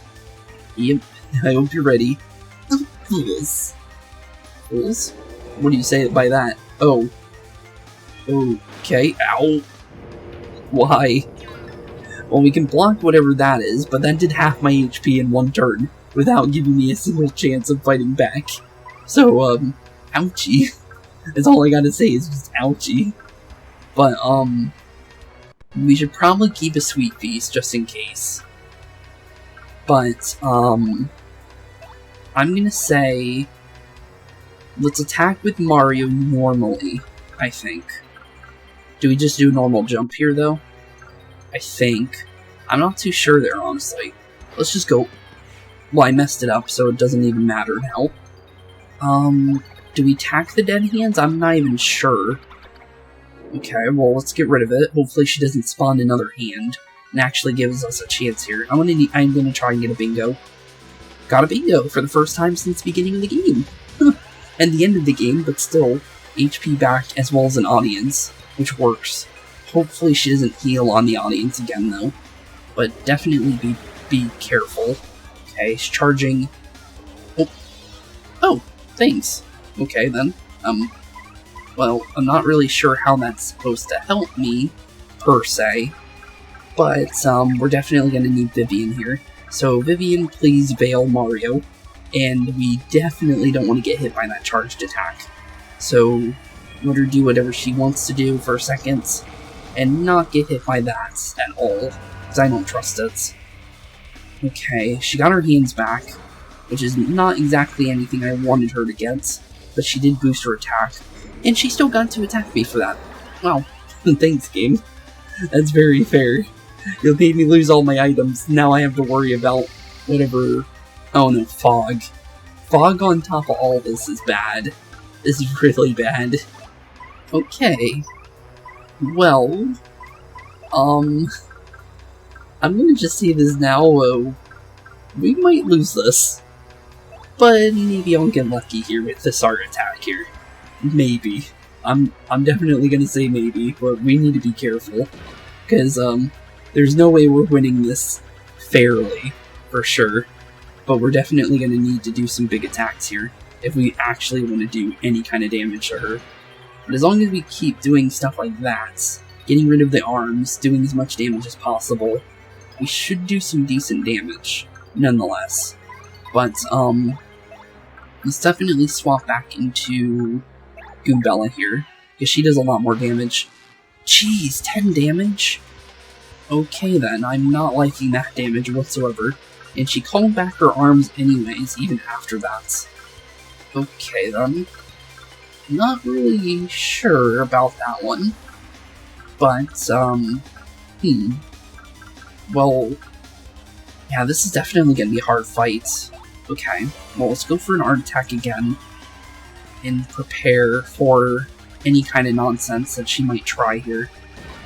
Yep, I hope you're ready. Fools. Fools? What do you say by that? Oh. Okay, ow. Why? Well, we can block whatever that is, but that did half my HP in one turn, without giving me a single chance of fighting back. So, ouchie. That's all I gotta say is just ouchie. But, we should probably keep a Sweet Feast, just in case. But, I'm gonna say, let's attack with Mario normally, I think. Do we just do a normal jump here, though? I think. I'm not too sure there, honestly. Let's just go. Well, I messed it up, so it doesn't even matter now. Do we attack the dead hands? I'm not even sure. Okay, well, let's get rid of it. Hopefully she doesn't spawn another hand and actually gives us a chance here. I'm gonna try and get a bingo. Got a bingo for the first time since the beginning of the game. And the end of the game, but still, HP back as well as an audience, which works. Hopefully she doesn't heal on the audience again, though. But definitely be careful. Okay, she's charging. Oh, thanks. Okay, then. Well, I'm not really sure how that's supposed to help me, per se. But, we're definitely gonna need Vivian here. So, Vivian, please veil Mario. And we definitely don't want to get hit by that charged attack. So, let her do whatever she wants to do for a second. And not get hit by that at all. Because I don't trust it. Okay, she got her hands back. Which is not exactly anything I wanted her to get. But she did boost her attack. And she still got to attack me for that. Wow, thanks, game. That's very fair. You made me lose all my items. Now I have to worry about whatever... Oh no, fog. Fog on top of all this is bad. This is really bad. Okay. Well... I'm gonna just say this now, we might lose this. But maybe I'll get lucky here with this art attack here. Maybe. I'm definitely gonna say maybe, but we need to be careful. Because, there's no way we're winning this fairly, for sure. but we're definitely going to need to do some big attacks here if we actually want to do any kind of damage to her. But as long as we keep doing stuff like that, getting rid of the arms, doing as much damage as possible, we should do some decent damage, nonetheless. But, let's definitely swap back into Goombella here, because she does a lot more damage. Jeez, 10 damage? Okay then, I'm not liking that damage whatsoever. And she called back her arms anyways, even after that. Okay then. Not really sure about that one. But, well, yeah, this is definitely going to be a hard fight. Okay, well, let's go for an art attack again. And prepare for any kind of nonsense that she might try here.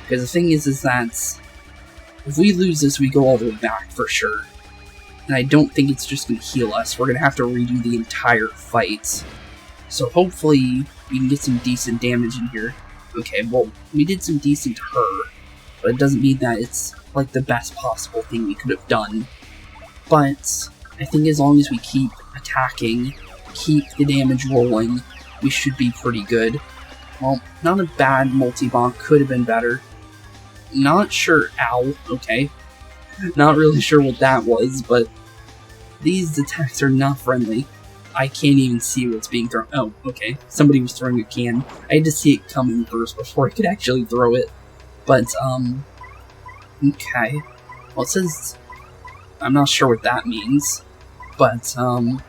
Because the thing is that if we lose this, we go all the way back for sure. And I don't think it's just going to heal us. We're going to have to redo the entire fight. So hopefully we can get some decent damage in here. Okay, well, we did some decent to her, but it doesn't mean that it's like the best possible thing we could have done. But I think as long as we keep attacking, keep the damage rolling, we should be pretty good. Well, not a bad multi-bonk, could have been better. Not sure, ow, okay. Not really sure what that was, but these attacks are not friendly. I can't even see what's being thrown. Oh, okay. Somebody was throwing a can. I had to see it coming first before I could actually throw it. But, okay. Well, it says... I'm not sure what that means. But,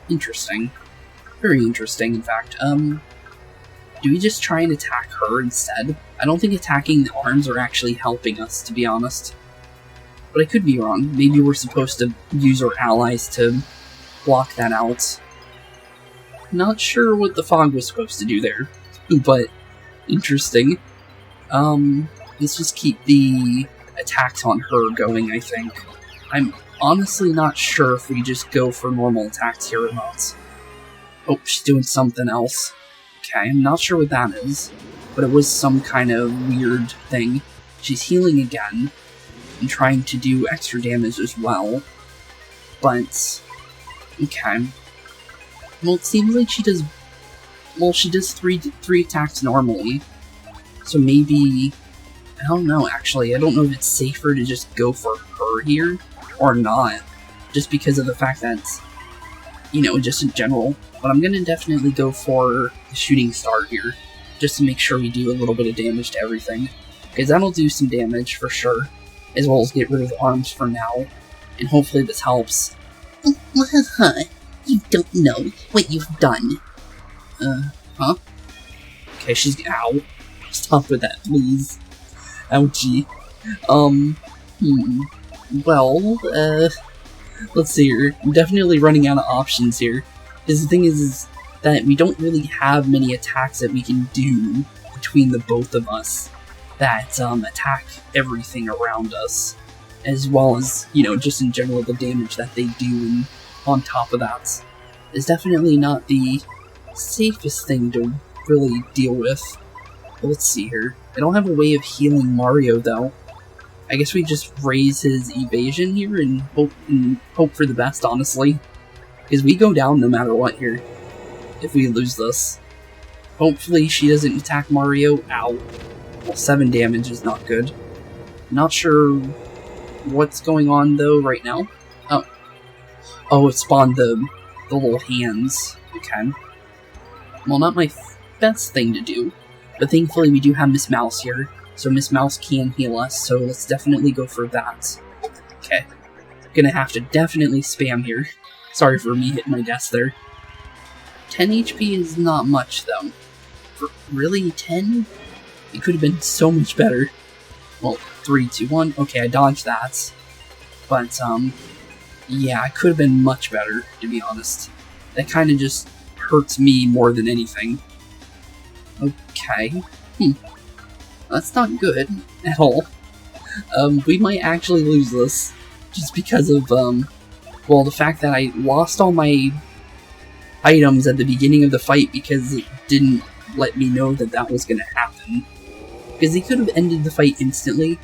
interesting. Very interesting, in fact. Do we just try and attack her instead? I don't think attacking the arms are actually helping us, to be honest. But I could be wrong. Maybe we're supposed to use our allies to block that out. Not sure what the fog was supposed to do there, but interesting. Let's just keep the attacks on her going, I think. I'm honestly not sure if we just go for normal attacks here or not. Oh, she's doing something else. Okay, I'm not sure what that is, but it was some kind of weird thing. She's healing again, and trying to do extra damage as well. But, okay. Well, it seems like she does... Well, she does three attacks normally. So maybe... I don't know, actually. I don't know if it's safer to just go for her here, or not. Just because of the fact that, you know, just in general. But I'm gonna definitely go for the shooting star here, just to make sure we do a little bit of damage to everything. Because that'll do some damage, for sure. As well as get rid of the arms for now. And hopefully this helps. You don't know what you've done. Huh? Okay, she's... Ow. Stop with that, please. Ouchie. Well, let's see here. I'm definitely running out of options here. Because the thing is that we don't really have many attacks that we can do between the both of us that, attack everything around us. As well as, you know, just in general the damage that they do, and on top of that, is definitely not the safest thing to really deal with. But let's see here. I don't have a way of healing Mario, though. I guess we just raise his evasion here and hope for the best, honestly. Because we go down no matter what here, if we lose this. Hopefully she doesn't attack Mario. Ow. Well, 7 damage is not good. Not sure what's going on, though, right now. Oh, it spawned the little hands. Okay. Well, not my best thing to do. But thankfully we do have Miss Mouse here. So Miss Mouse can heal us, so let's definitely go for that. Okay. Gonna have to definitely spam here. Sorry for me hitting my desk there. 10 HP is not much, though. Really? 10? It could have been so much better. Well, 3, 2, 1. Okay, I dodged that. But, yeah, it could have been much better, to be honest. That kind of just hurts me more than anything. Okay. That's not good at all. We might actually lose this. Just because of, well, the fact that I lost all my items at the beginning of the fight because it didn't let me know that that was going to happen. Because they could have ended the fight instantly,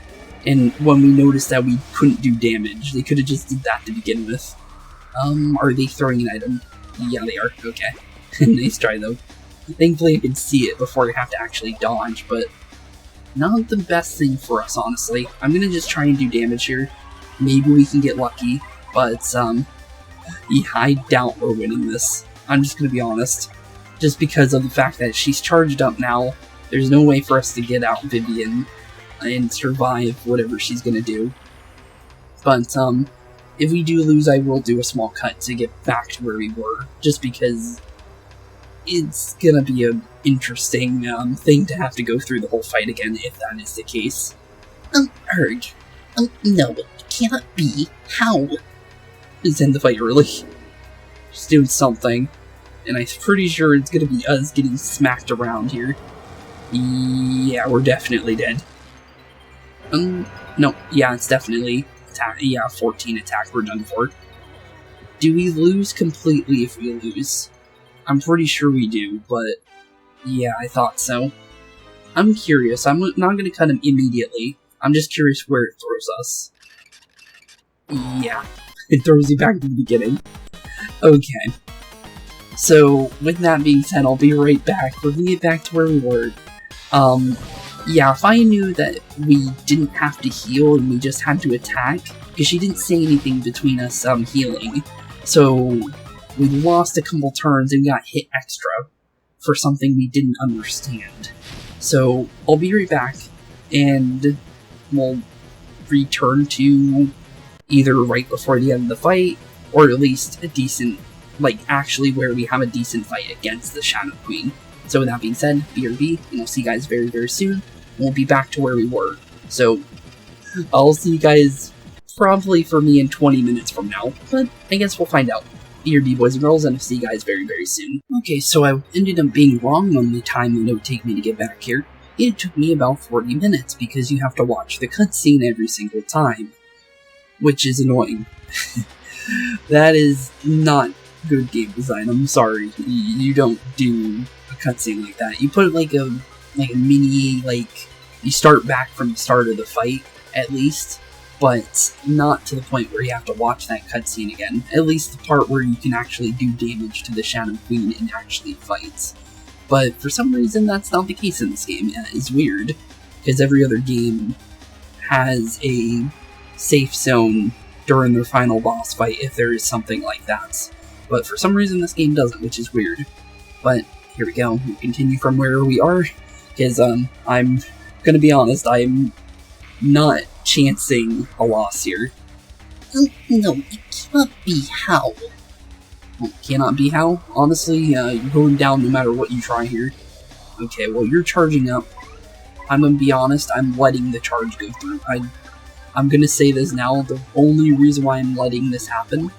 and when we noticed that we couldn't do damage, they could have just did that to begin with. Are they throwing an item? Yeah, they are. Okay. Nice try, though. Thankfully, I can see it before I have to actually dodge, but not the best thing for us, honestly. I'm gonna just try and do damage here. Maybe we can get lucky, but, yeah, I doubt we're winning this. I'm just gonna be honest. Just because of the fact that she's charged up now, there's no way for us to get out Vivian and survive whatever she's gonna do. But, if we do lose, I will do a small cut to get back to where we were, just because it's gonna be an interesting thing to have to go through the whole fight again, if that is the case. Erg. No, it cannot be. How? Is end the fight early. Just doing something. And I'm pretty sure it's gonna be us getting smacked around here. Yeah, we're definitely dead. No, yeah, it's definitely attack. Yeah, 14 attack, we're done for. Do we lose completely if we lose? I'm pretty sure we do, but yeah, I thought so. I'm curious. I'm not going to cut him immediately. I'm just curious where it throws us. Yeah, it throws you back to the beginning. Okay. So, with that being said, I'll be right back. We're going to get back to where we were. Yeah, if I knew that we didn't have to heal and we just had to attack, because she didn't say anything between us healing, so we lost a couple turns and got hit extra for something we didn't understand. So, I'll be right back, and we'll return to either right before the end of the fight, or at least a decent, like, actually where we have a decent fight against the Shadow Queen. So with that being said, BRB, and I'll see you guys very, very soon. We'll be back to where we were. So, I'll see you guys probably for me in 20 minutes from now, but I guess we'll find out. BRB, boys and girls, and I'll see you guys very, very soon. Okay, so I ended up being wrong on the time it would take me to get back here. It took me about 40 minutes because you have to watch the cutscene every single time, which is annoying. That is not good game design. I'm sorry. You don't do a cutscene like that. You put like a mini, like, you start back from the start of the fight, at least, but not to the point where you have to watch that cutscene again. At least the part where you can actually do damage to the Shadow Queen and actually fight. But for some reason, that's not the case in this game. Yeah, it's weird, because every other game has a safe zone during their final boss fight if there is something like that. But for some reason, this game doesn't, which is weird. But here we go. We continue from where we are, because I'm gonna be honest, I'm not chancing a loss here. No, it cannot be. How? Well, cannot be how? Honestly, you're going down no matter what you try here. Okay, well, you're charging up. I'm gonna be honest, I'm letting the charge go through. I'm gonna say this now, the only reason why I'm letting this happen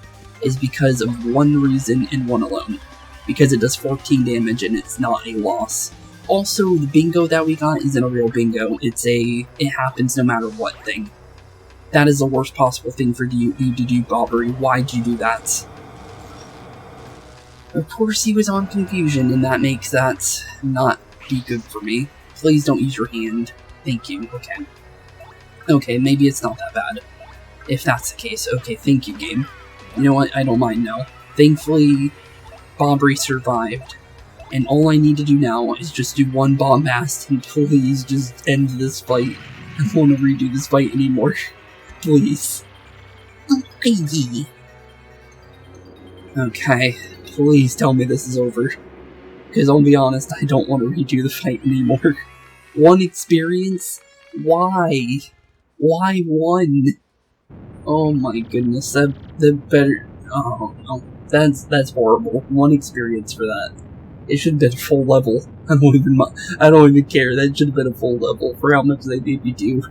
is because of one reason and one alone. Because it does 14 damage and it's not a loss. Also, the bingo that we got isn't a real bingo, it's a it happens no matter what thing. That is the worst possible thing for you to do, Bobbery. Why'd you do that? Of course he was on confusion, and that makes that not be good for me. Please don't use your hand. Thank you. Okay. Okay, maybe it's not that bad. If that's the case, okay, thank you, game. You know what, I don't mind now. Thankfully, Bobbery survived. And all I need to do now is just do one bombast and please just end this fight. I don't want to redo this fight anymore. Please. Okay, please tell me this is over. Because I'll be honest, I don't want to redo the fight anymore. One experience? Why? Why one? Oh my goodness, that better... Oh, no. That's horrible. One experience for that. It should have been full level. I don't even care. That should have been a full level for how much they made me do.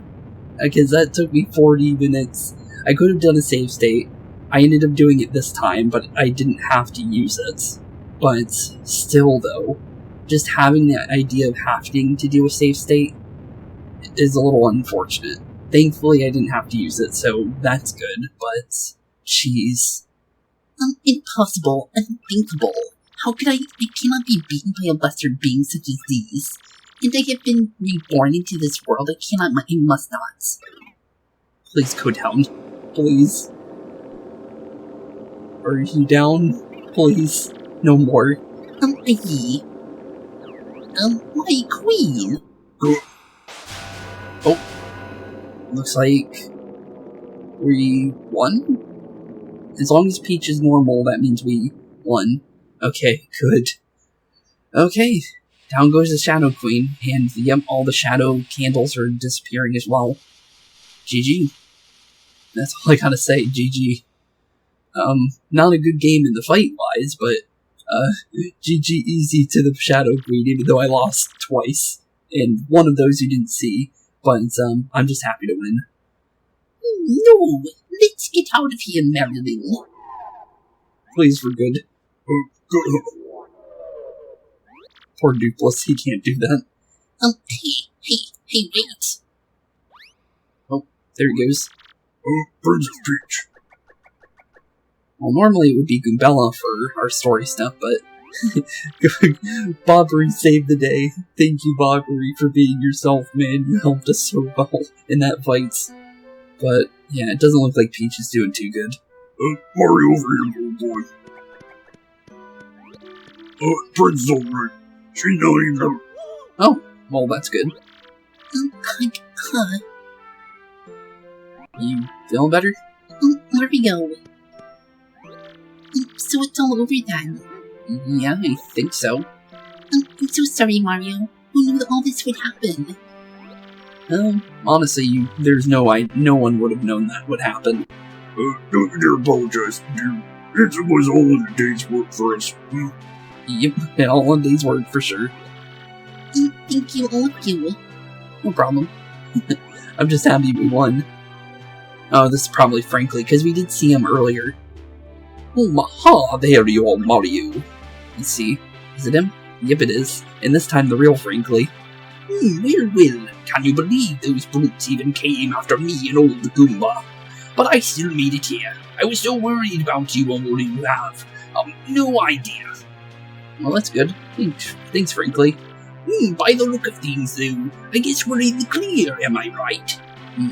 Because that took me 40 minutes. I could have done a save state. I ended up doing it this time, but I didn't have to use it. But still, though, just having the idea of having to do a save state is a little unfortunate. Thankfully, I didn't have to use it, so that's good, but jeez. Impossible. Unthinkable. How could I cannot be beaten by a lesser being such as these. And I have been reborn into this world. I must not. Please go down. Please. Are you down? Please, no more. Iggy. My queen. Oh, looks like we won? As long as Peach is normal, that means we won. Okay, good. Okay, down goes the Shadow Queen, and yep, all the shadow candles are disappearing as well. GG. That's all I gotta say, GG. Not a good game in the fight-wise, but, GG easy to the Shadow Queen, even though I lost twice. And one of those you didn't see, but, I'm just happy to win. No, let's get out of here, Marilyn. Please, for good. Poor Dupless, he can't do that. Hey, wait. Oh, there he goes. Princess Peach. Well, normally it would be Goombella for our story stuff, but Bobbery saved the day. Thank you, Bobbery, for being yourself, man. You helped us so well in that fight. But, yeah, it doesn't look like Peach is doing too good. Mario over here, little boy. Princess alright. She's not even hurt. Oh, well, that's good. You feeling better? Mario. So it's all over then? Yeah, I think so. I'm so sorry, Mario. Who knew that all this would happen? Honestly, there's no one would have known that would happen. Don't you dare apologize, dude. It was all in a day's work for us. Yep, all one day's work for sure. Thank you, all of you. No problem. I'm just happy we won. Oh, this is probably Frankly, because we did see him earlier. Oh, maha, there you are, Mario. Let's see. Is it him? Yep, it is. And this time the real Frankly. Well, can you believe those brutes even came after me and old Goomba? But I still made it here. I was so worried about you all you have. No idea. Well, that's good. Thanks, Frankly. By the look of things, though, I guess we're in the clear, am I right?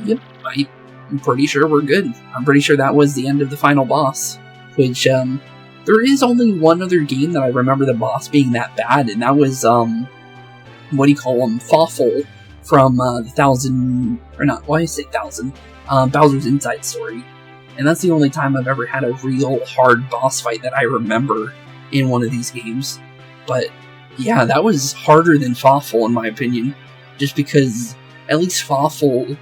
Yep, I'm pretty sure we're good. I'm pretty sure that was the end of the final boss. Which, there is only one other game that I remember the boss being that bad, and that was, what do you call him? Fawful from, Bowser's Inside Story. And that's the only time I've ever had a real hard boss fight that I remember in one of these games. But, yeah, that was harder than Fawful in my opinion. Just because, at least Fawful,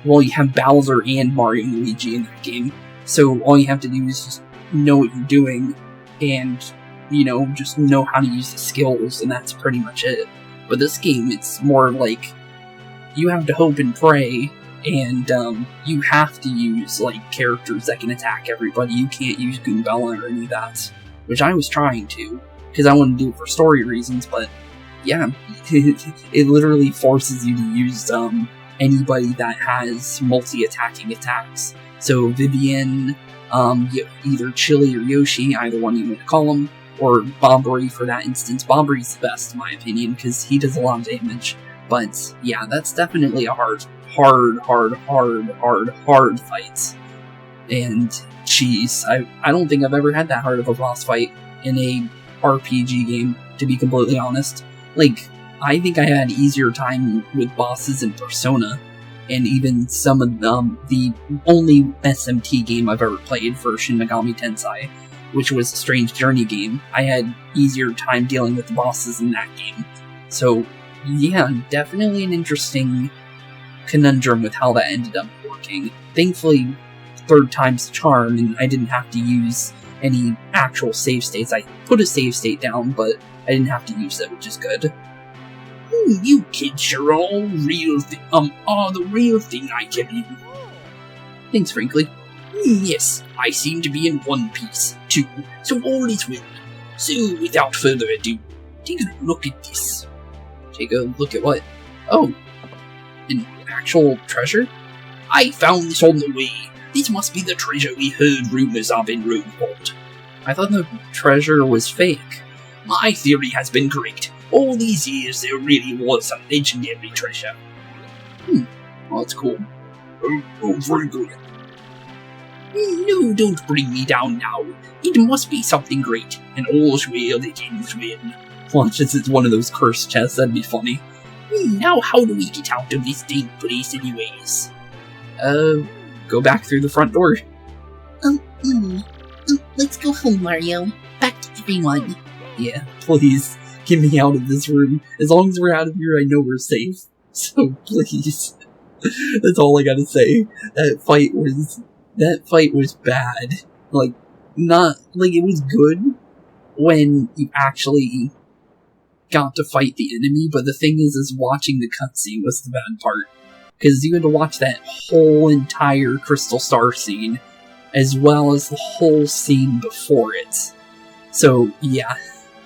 well, you have Bowser and Mario and Luigi in that game. So all you have to do is just know what you're doing and, you know, just know how to use the skills, and that's pretty much it. But this game, it's more like you have to hope and pray, and you have to use, like, characters that can attack everybody. You can't use Goombella or any of that, which I was trying to, because I wanted to do it for story reasons, but yeah, it literally forces you to use anybody that has multi-attacking attacks. So Vivian, either Chili or Yoshi, either one you want to call them, or Bobbery for that instance. Bobbery's the best in my opinion, because he does a lot of damage. But yeah, that's definitely a hard fight. And jeez, I don't think I've ever had that hard of a boss fight in a RPG game, to be completely honest. Like, I think I had easier time with bosses in Persona, and even some of the only SMT game I've ever played for Shin Megami Tensei, which was a Strange Journey game. I had easier time dealing with the bosses in that game. So, yeah, definitely an interesting conundrum with how that ended up working. Thankfully, third time's the charm, and I didn't have to use any actual save states. I put a save state down, but I didn't have to use it, which is good. You kids are all the real thing, I tell you. Thanks, Frankly. Yes, I seem to be in one piece, too, so all is well. So, without further ado, take a look at this. Take a look at what? Oh, an actual treasure? I found this on the way. This must be the treasure we heard rumors of in Rogueport. I thought the treasure was fake. My theory has been correct. All these years, there really was a legendary treasure. Well, that's cool. Frankly. No, don't bring me down now. It must be something great, and all's well that ends well. Watch this, it's one of those cursed chests, that'd be funny. Now how do we get out of this dang place anyways? Go back through the front door. Let's go home, Mario. Back to everyone. Yeah, please, get me out of this room. As long as we're out of here, I know we're safe. So please. That's all I gotta say. That fight was bad. Like, not, like, it was good when you actually got to fight the enemy, but the thing is watching the cutscene was the bad part. Because you had to watch that whole entire Crystal Star scene, as well as the whole scene before it. So, yeah,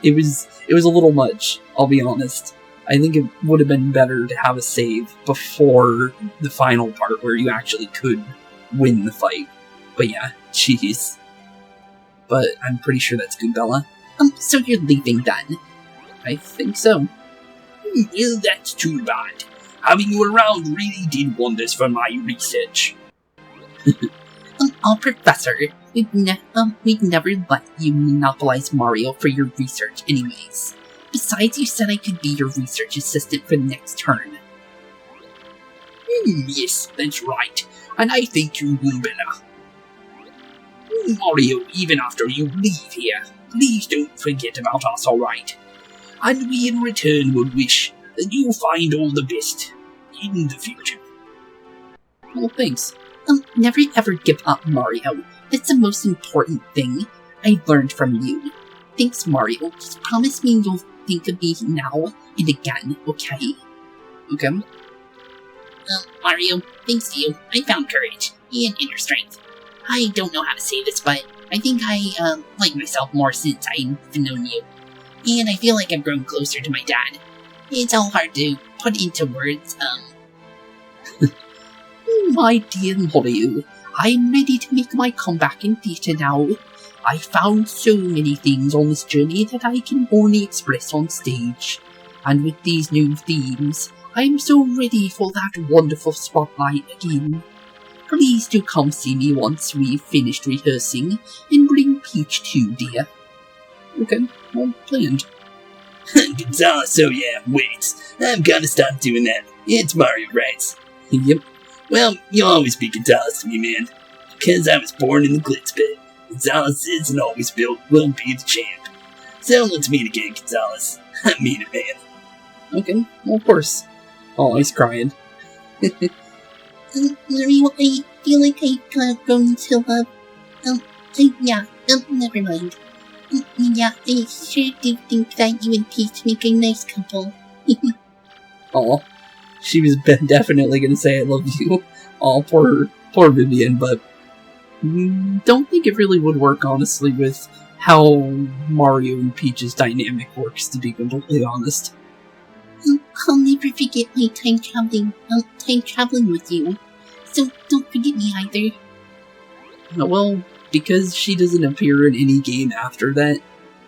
it was a little much, I'll be honest. I think it would have been better to have a save before the final part where you actually could win the fight. But yeah, jeez. But I'm pretty sure that's Goombella. So you're leaving then? I think so. Well, that's too bad. Having you around really did wonders for my research. Professor, we'd never let you monopolize Mario for your research anyways. Besides, you said I could be your research assistant for the next turn. Yes, that's right. And I thank you, Goombella. Mario, even after you leave here, please don't forget about us, alright? And we in return would wish that you find all the best in the future. Well, thanks. Never ever give up, Mario. That's the most important thing I learned from you. Thanks, Mario. Just promise me you'll think of me now and again, okay? Okay. Mario, thanks to you, I found courage and inner strength. I don't know how to say this, but I think I like myself more since I've known you. And I feel like I've grown closer to my dad. It's all hard to put into words, My dear Mario, I'm ready to make my comeback in theatre now. I found so many things on this journey that I can only express on stage. And with these new themes, I'm so ready for that wonderful spotlight again. Please do come see me once we've finished rehearsing, and bring Peach too, dear. Okay, well planned. Gonzalez, oh yeah, wait. I'm gonna start doing that. It's Mario, right? Yep. Well, you'll always be Gonzalez to me, man. Because I was born in the glitz pit. Gonzalez is and always will be the champ. So let's meet again, Gonzalez. I mean it, man. Okay, well, of course. Oh, he's crying. Mario, I feel like I got grown to love. Never mind. Yeah, I sure do think that you and Peach make a nice couple. Aw. She was definitely gonna say I love you. Aw, poor Vivian, but don't think it really would work, honestly, with how Mario and Peach's dynamic works, to be completely honest. I'll never forget my time traveling with you. So don't forget me either. Well, because she doesn't appear in any game after that,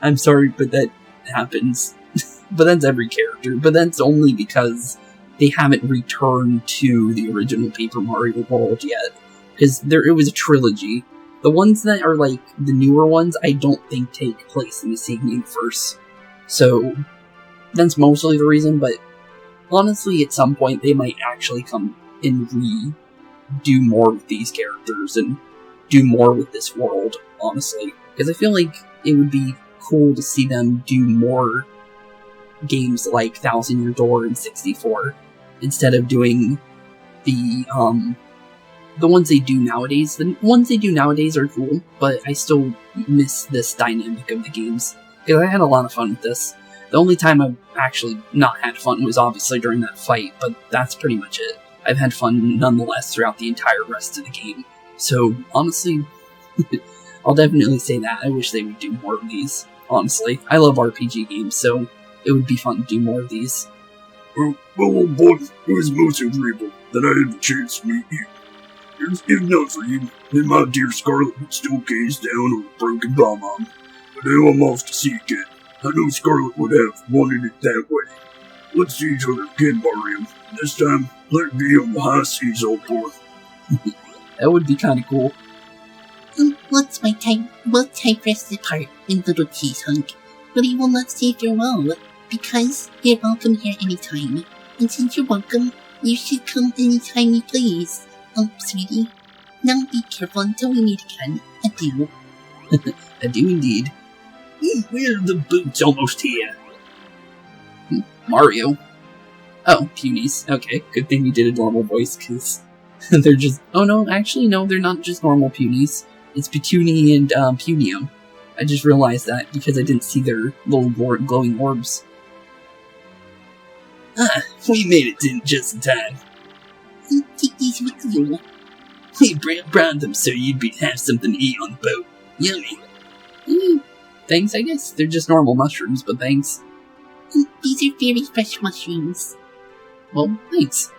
I'm sorry, but that happens. But that's every character, but that's only because they haven't returned to the original Paper Mario world yet. Because it was a trilogy. The ones that are, like, the newer ones, I don't think take place in the same universe. So, that's mostly the reason, but honestly, at some point, they might actually come and do more with these characters, and do more with this world, honestly. Because I feel like it would be cool to see them do more games like Thousand Year Door and 64, instead of doing the ones they do nowadays. The ones they do nowadays are cool, but I still miss this dynamic of the games. Because I had a lot of fun with this. The only time I've actually not had fun was obviously during that fight, but that's pretty much it. I've had fun nonetheless throughout the entire rest of the game. So, honestly, I'll definitely say that. I wish they would do more of these, honestly. I love RPG games, so it would be fun to do more of these. Well, old boy, it was most agreeable that I had the chance to meet you. If not for you, then my dear Scarlet would still gaze down on a broken bomb. But now I'm off to sea again. I know Scarlet would have wanted it that way. Let's see each other again, Mario. This time, let it be on the high seas, old boy. That would be kind of cool. my time for us to part in little cheese hunk, but I will not say farewell, because you're welcome here anytime. And since you're welcome, you should come anytime you please. Sweetie, now be careful until we meet again. Adieu. Adieu indeed. We're the boots almost here. Mario. Oh, punies. Okay, good thing we did a normal voice, because they're just... Oh no, actually no, they're not just normal punies. It's Petunia and Punio. I just realized that because I didn't see their little glowing orbs. We made it in just in time. Take these with you. We browned them so you'd have something to eat on the boat. Yummy. Thanks, I guess. They're just normal mushrooms, but thanks. These are very fresh mushrooms. Well, thanks.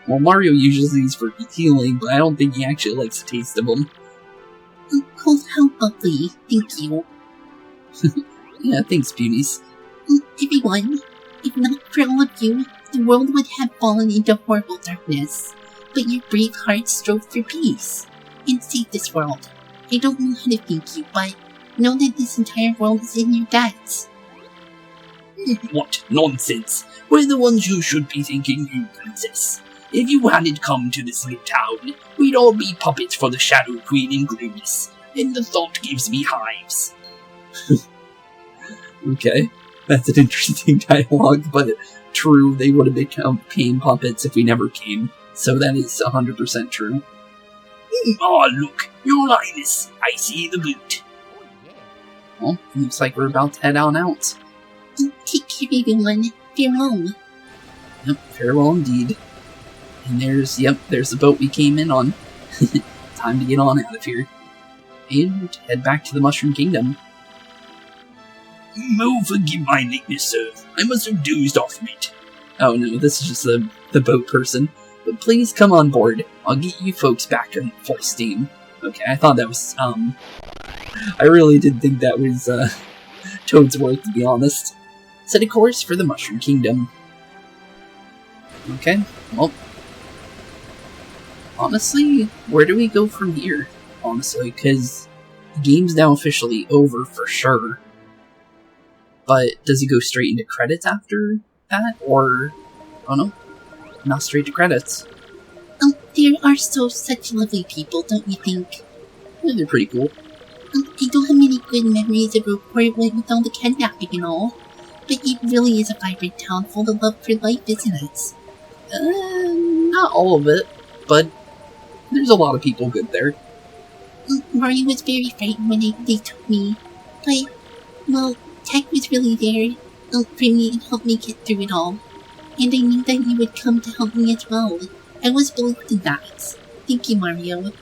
Well, Mario uses these for healing, but I don't think he actually likes the taste of them. Oh, how lovely. Thank you. Yeah, thanks, Punies. Everyone, if not for all of you, the world would have fallen into horrible darkness. But your brave hearts strove for peace and saved this world. I don't know how to thank you, but know that this entire world is in your debt. What nonsense! We're the ones you should be thanking, you princess. If you hadn't come to this new town, we'd all be puppets for the Shadow Queen and Grodus, and the thought gives me hives. Okay, that's an interesting dialogue, but true, they would have become pain puppets if we never came, so that is 100% true. Oh, look, your Linus, I see the boot. Well, looks like we're about to head on out. Take care, everyone. Farewell. Yep, farewell indeed. And there's the boat we came in on. Time to get on out of here. And head back to the Mushroom Kingdom. Forgive my lateness, sir. I must have dozed off a bit. Oh no, this is just the boat person. But please come on board. I'll get you folks back in full steam. Okay, I thought that was, I really did think that was, Toadsworth, to be honest. Set a course for the Mushroom Kingdom. Okay, well, honestly, where do we go from here? Honestly, because the game's now officially over for sure. But does it go straight into credits after that? Or, oh no, not straight to credits. There are so such lovely people, don't you think? Yeah, they're pretty cool. I don't have many good memories of Rogueport with all the kidnapping and all. But it really is a vibrant town full of love for life, isn't it? Not all of it, but there's a lot of people good there. Mario was very frightened when they took me. But, well, Tech was really there for me and help me get through it all. And I knew that you would come to help me as well. I was believed in that. Thank you, Mario.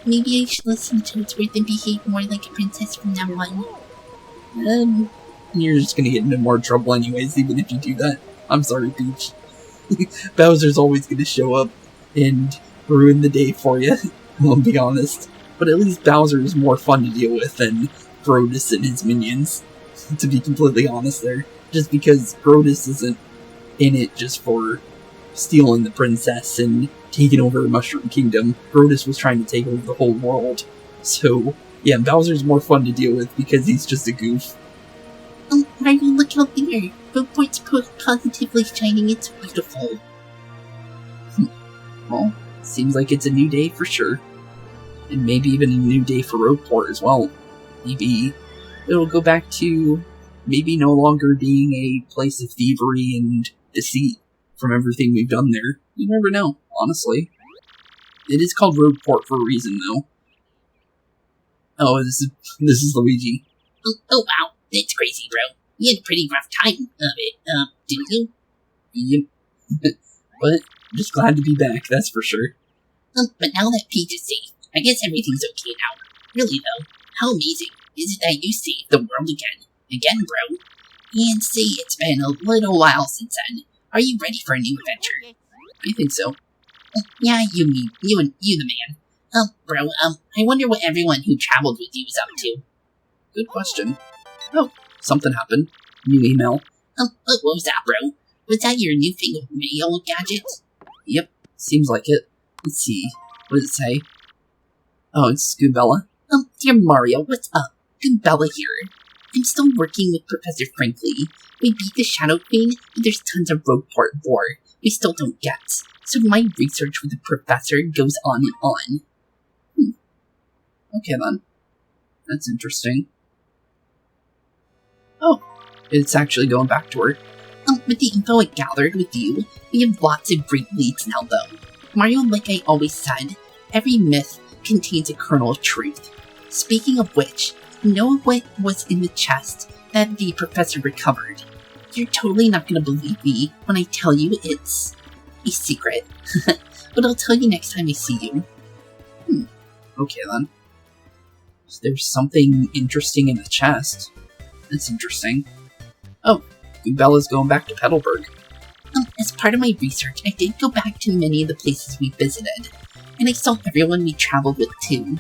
Maybe I should listen to Toadsworth and behave more like a princess from now on. You're just gonna get into more trouble anyways, even if you do that. I'm sorry, Peach. Bowser's always gonna show up and ruin the day for you, I'll be honest. But at least Bowser is more fun to deal with than Grodus and his minions, to be completely honest there. Just because Grodus isn't in it just for stealing the princess and taking over Mushroom Kingdom. Grodus was trying to take over the whole world. So, yeah, Bowser's more fun to deal with because he's just a goof. Mario, look out there! Rogueport's positively shining, it's beautiful. Well, seems like it's a new day for sure. And maybe even a new day for Rogueport as well. Maybe it'll go back to maybe no longer being a place of thievery and deceit from everything we've done there. You never know, honestly. It is called Rogueport for a reason, though. Oh, this is Luigi. Oh wow, that's crazy, bro. You had a pretty rough time of it, didn't you? Yep. But I'm just glad to be back, that's for sure. But now that Peach is safe, I guess everything's okay now. Really though, how amazing is it that you saved the world again? Again, bro? And say it's been a little while since then. Are you ready for a new adventure? I think so. Yeah, you the man. Bro, I wonder what everyone who traveled with you is up to. Good question. Oh, something happened. New email. What was that, bro? Was that your new thing of mail gadgets? Yep, seems like it. Let's see. What does it say? Oh, it's Goombella. Dear Mario, what's up? Goombella here. I'm still working with Professor Frankly. We beat the Shadow Queen, and there's tons of Rogueport lore we still don't get. So my research with the professor goes on and on. Okay then. That's interesting. Oh, it's actually going back to her. With the info I gathered with you, we have lots of great leads now though. Mario, like I always said, every myth contains a kernel of truth. Speaking of which, you know what was in the chest that the professor recovered? You're totally not gonna believe me when I tell you it's a secret. But I'll tell you next time I see you. Okay then. So there's something interesting in the chest. That's interesting. Oh, Goombella's going back to Petalburg. As part of my research, I did go back to many of the places we visited, and I saw everyone we traveled with too.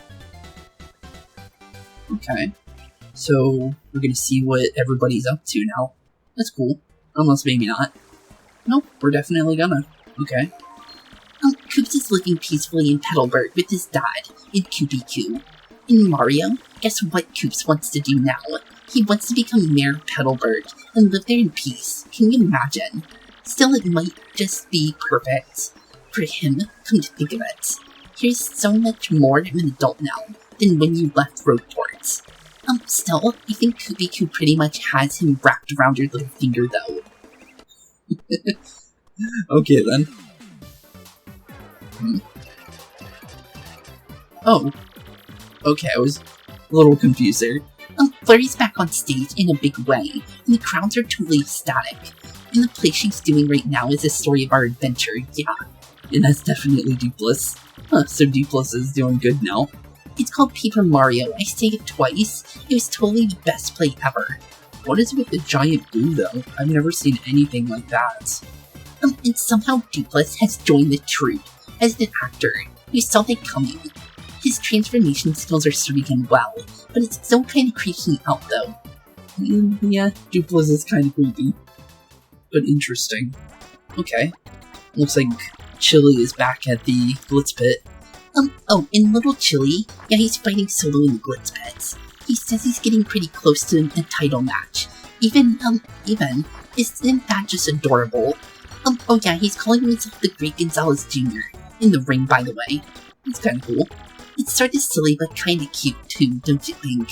Okay. So, we're gonna see what everybody's up to now. That's cool. Unless maybe not. Nope, we're definitely gonna. Okay. Koops is living peacefully in Petalburg with his dad, in Koopy. And Mario, guess what Koops wants to do now? He wants to become mayor of Petalburg and live there in peace. Can you imagine? Still, it might just be perfect for him, come to think of it. He's so much more of an adult now than when you left Rogueport. Still, I think Koopy pretty much has him wrapped around your little finger though. Okay then. Oh. Okay, I was a little confused there. Flurry's back on stage in a big way, and the crowds are totally ecstatic. And the play she's doing right now is the story of our adventure, yeah. And that's definitely Dupless. Huh, so Dupless is doing good now. It's called PaperMario. I say it twice. It was totally the best play ever. What is with the giant blue though? I've never seen anything like that. And somehow Dupless has joined the troupe as an actor. You saw that coming. His transformation skills are serving him well, but it's still kind of creeping out though. Yeah, Dupless is kind of creepy. But interesting. Okay. Looks like Chili is back at the Glitz Pit. Oh, and little Chili, yeah, he's fighting solo in the Glitz Pits. He says he's getting pretty close to a title match. Even, isn't that just adorable? Oh yeah, he's calling himself the Great Gonzalez Jr. in the ring, by the way. It's kind of cool. It's sort of silly, but kind of cute too, don't you think?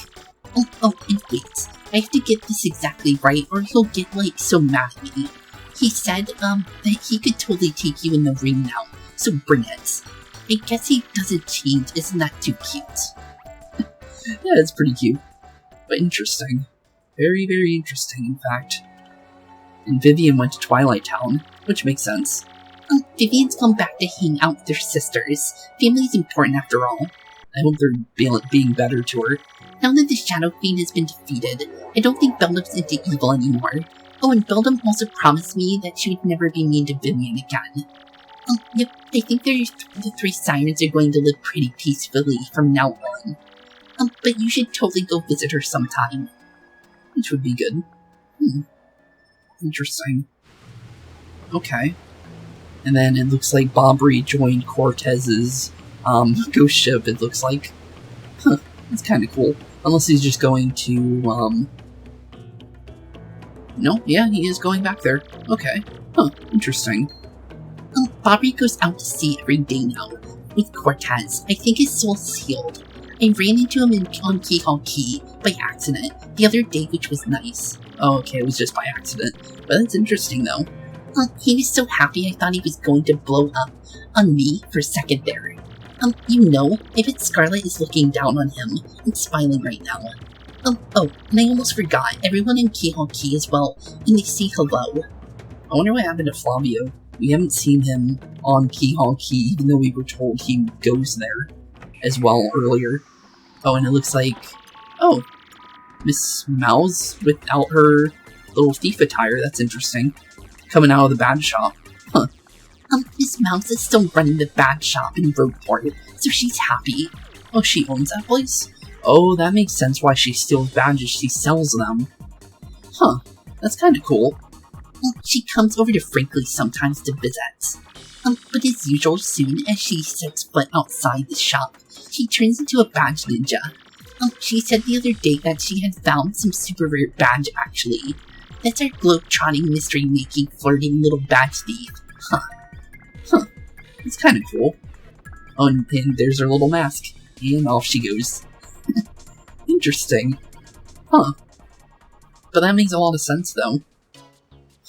Oh, and wait, I have to get this exactly right, or he'll get, so mad at me. He said, that he could totally take you in the ring now, so bring it. I guess he doesn't change, isn't that too cute? Yeah, it's pretty cute. But interesting. Very, very interesting, in fact. And Vivian went to Twilight Town, which makes sense. Vivian's come back to hang out with their sisters. Family's important after all. I hope they're being better to her. Now that the Shadow Queen has been defeated, I don't think Beldam's into evil anymore. Oh, and Beldam also promised me that she would never be mean to Vivian again. Yep, I think the three sirens are going to live pretty peacefully from now on. But you should totally go visit her sometime. Which would be good. Interesting. Okay. And then it looks like Bob rejoined Cortez's ghost ship, it looks like. Huh, that's kind of cool. Unless he's just going to, No, yeah, he is going back there. Okay. Huh, interesting. Bobby goes out to sea every day now, with Cortez. I think his soul's healed. I ran into him on Key Hall Key by accident the other day, which was nice. Oh, okay, it was just by accident. But that's interesting, though. He was so happy I thought he was going to blow up on me for a second there. You know, I bet Scarlet is looking down on him and smiling right now. Oh, and I almost forgot, everyone in Key Hall Key as well, and they say hello. I wonder what happened to Flavio. We haven't seen him on Key Hall Key, even though we were told he goes there as well earlier. Oh, and it looks like... Oh, Miss Mouse without her little thief attire, that's interesting. Coming out of the bad shop. Huh. Miss Mouse is still running the bad shop in Rogueport, so she's happy. Oh, she owns that place? Oh, that makes sense why she steals badges, she sells them. Huh, that's kinda cool. She comes over to Frankly sometimes to visit. But as usual, soon as she sets foot outside the shop, she turns into a badge ninja. She said the other day that she had found some super rare badge, actually. That's our globe-trotting, mystery-making, flirting little badge thief. Huh. It's kind of cool. Oh, and there's her little mask. And off she goes. Interesting. Huh. But that makes a lot of sense, though.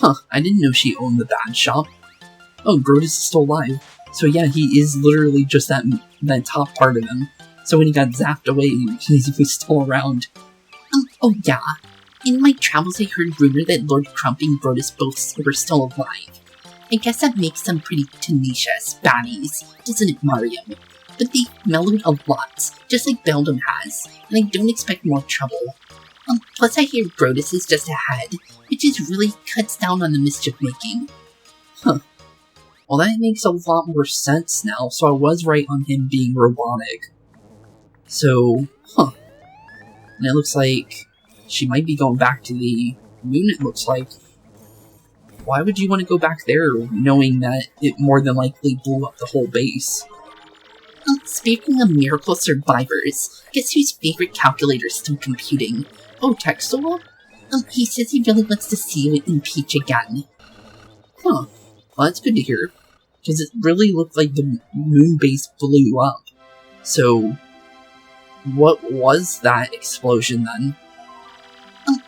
Huh, I didn't know she owned the badge shop. Oh, Grodus is still alive. So yeah, he is literally just that top part of him. So when he got zapped away, he's still around. Oh yeah. In my travels I heard rumor that Lord Crump and Grodus both were still alive. I guess that makes them pretty tenacious baddies, doesn't it, Mario? But they mellowed a lot, just like Beldum has, and I don't expect more trouble. Plus I hear Grodus is just ahead, which just really cuts down on the mischief-making. Huh. Well, that makes a lot more sense now, so I was right on him being robotic. So, huh. And it looks like she might be going back to the moon, it looks like. Why would you want to go back there, knowing that it more than likely blew up the whole base? Speaking of miracle survivors, guess whose favorite calculator is still computing? Oh, Textile? He says he really wants to see you in Peach again. Huh. Well, that's good to hear. Because it really looked like the moon base blew up. So, what was that explosion then?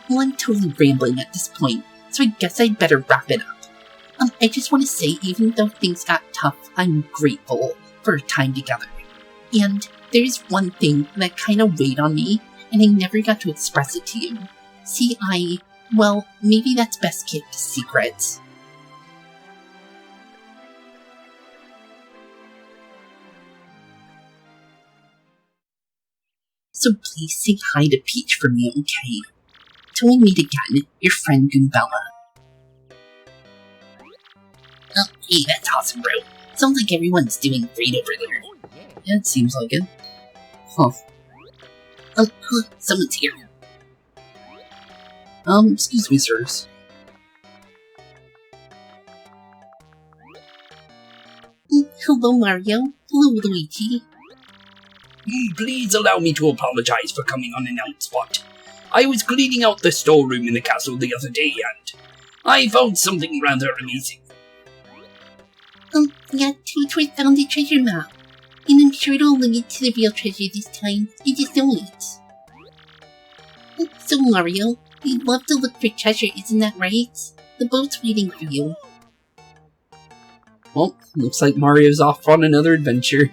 Well, I'm totally rambling at this point, so I guess I'd better wrap it up. I just want to say, even though things got tough, I'm grateful for our time together. And there's one thing that kind of weighed on me, and I never got to express it to you. See, well, maybe that's best kept a secret. So please say hi to Peach for me, okay? Till we meet again, your friend Goombella. Oh, hey, that's awesome, bro. Sounds like everyone's doing great over there. Yeah, it seems like it. Huh. Someone's here. Excuse me, sirs. Hello, Mario. Hello, Luigi. Please allow me to apologize for coming unannounced, but I was cleaning out the storeroom in the castle the other day, and I found something rather amazing. Yeah, Toy found a treasure map. And I'm sure it'll lead to the real treasure this time. I just know it. So, Mario, you'd love to look for treasure, isn't that right? The boat's waiting for you. Well, looks like Mario's off on another adventure.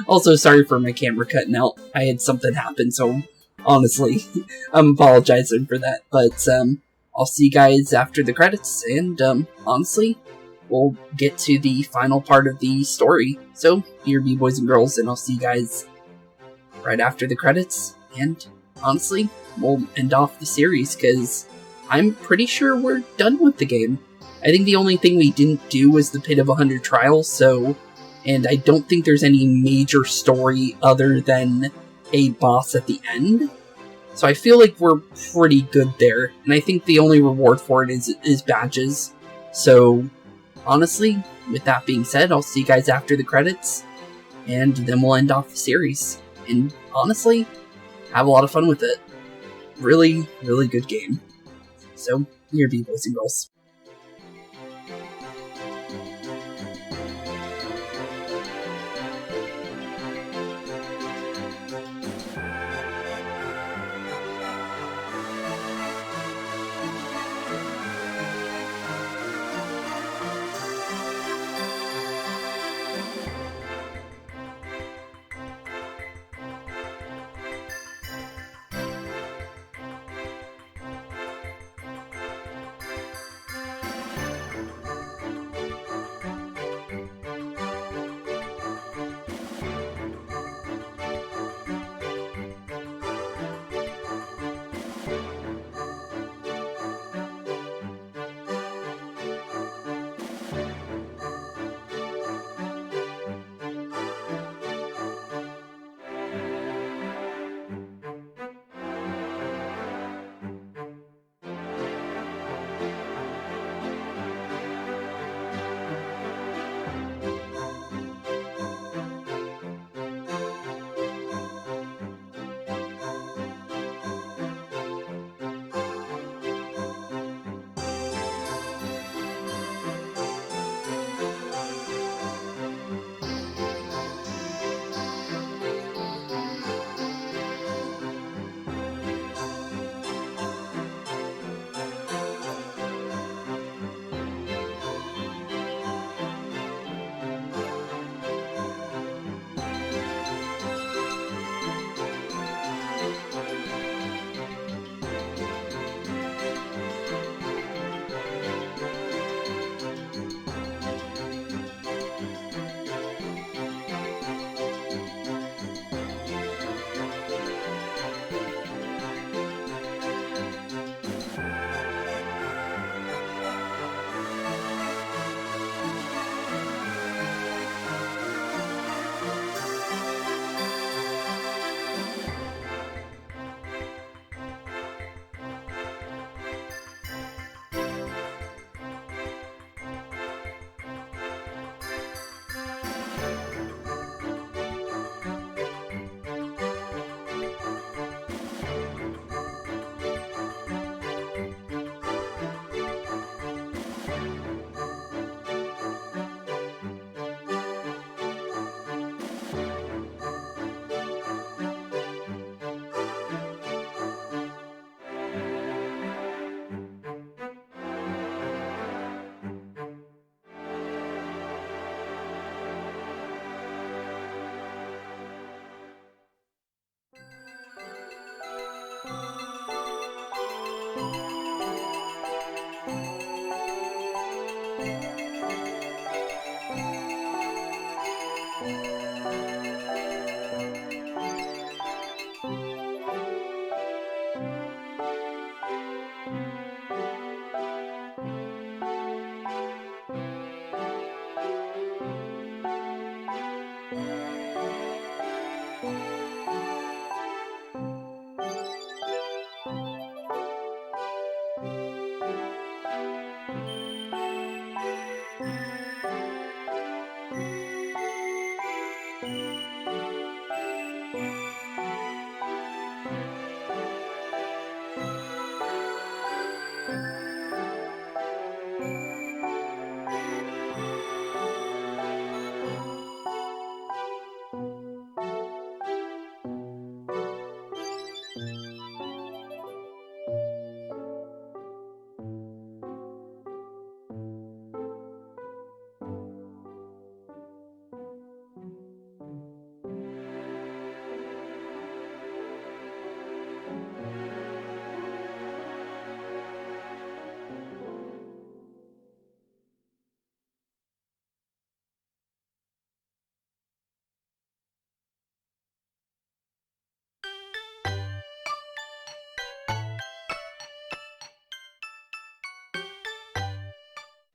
Also, sorry for my camera cutting out. I had something happen, so honestly, I'm apologizing for that. But I'll see you guys after the credits, and honestly, we'll get to the final part of the story. So, here be boys and girls, and I'll see you guys right after the credits. And honestly, we'll end off the series, because I'm pretty sure we're done with the game. I think the only thing we didn't do was the Pit of 100 Trials, so... And I don't think there's any major story other than a boss at the end. So I feel like we're pretty good there. And I think the only reward for it is badges. So, honestly, with that being said, I'll see you guys after the credits. And then we'll end off the series. And honestly, have a lot of fun with it. Really, really good game. So, here be boys and girls.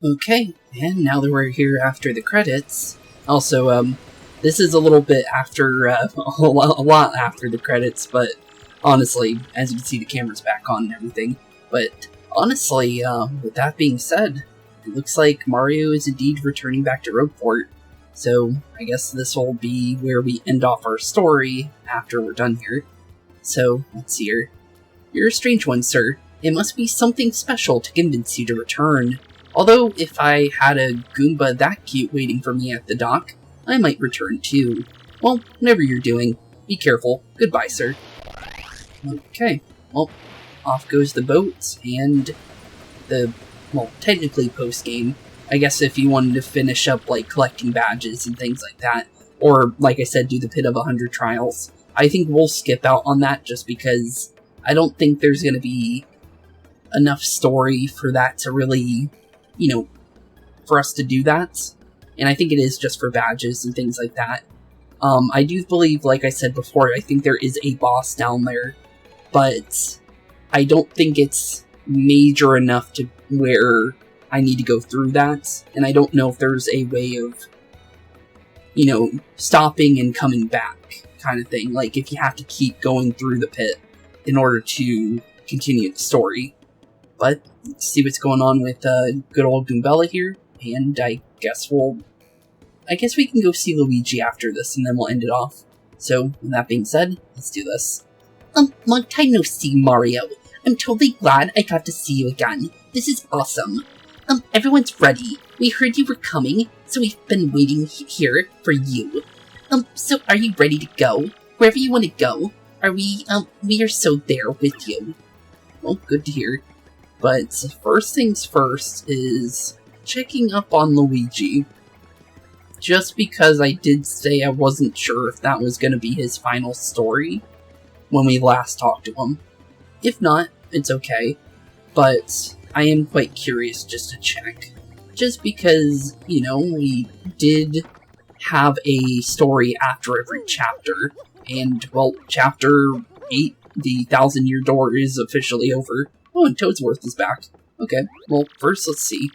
Okay, and now that we're here after the credits, also, this is a little bit after, a lot after the credits, but honestly, as you can see, the camera's back on and everything. But honestly, with that being said, it looks like Mario is indeed returning back to Rogueport. So I guess this will be where we end off our story after we're done here. So, let's see here. You're a strange one, sir. It must be something special to convince you to return. Although, if I had a Goomba that cute waiting for me at the dock, I might return too. Well, whatever you're doing, be careful. Goodbye, sir. Okay, well, off goes the boat, and the, well, technically post-game. I guess if you wanted to finish up, like, collecting badges and things like that, or, like I said, do the Pit of 100 trials, I think we'll skip out on that just because I don't think there's going to be enough story for that to really, you know, for us to do that. And I think it is just for badges and things like that. I do believe, like I said before, I think there is a boss down there, but I don't think it's major enough to where I need to go through that, and I don't know if there's a way of, you know, stopping and coming back kind of thing, like if you have to keep going through the pit in order to continue the story. But let's see what's going on with good old Goombella here, and I guess we can go see Luigi after this, and then we'll end it off. So, with that being said, let's do this. Long time no see, Mario. I'm totally glad I got to see you again. This is awesome. Everyone's ready. We heard you were coming, so we've been waiting here for you. So are you ready to go? Wherever you want to go? We are so there with you. Well, good to hear. But first things first is checking up on Luigi. Just because I did say I wasn't sure if that was going to be his final story when we last talked to him. If not, it's okay. But I am quite curious just to check. Just because, you know, we did have a story after every chapter. And, well, chapter 8, the 1,000-year door, is officially over. Oh, and Toadsworth is back. Okay, well, first let's see.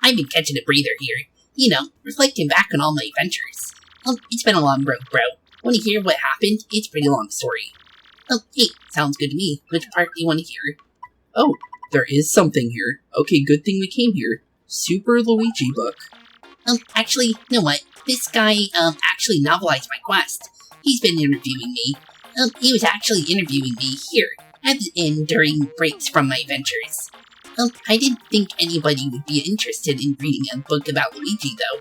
I've been catching a breather here. You know, reflecting back on all my adventures. It's been a long road, bro. Want to hear what happened? It's a pretty long story. Hey, sounds good to me. Which part do you want to hear? Oh, there is something here. Okay, good thing we came here. Super Luigi book. Actually, you know what? This guy, actually novelized my quest. He's been interviewing me. He was actually interviewing me here, at the inn during breaks from my adventures. I didn't think anybody would be interested in reading a book about Luigi, though.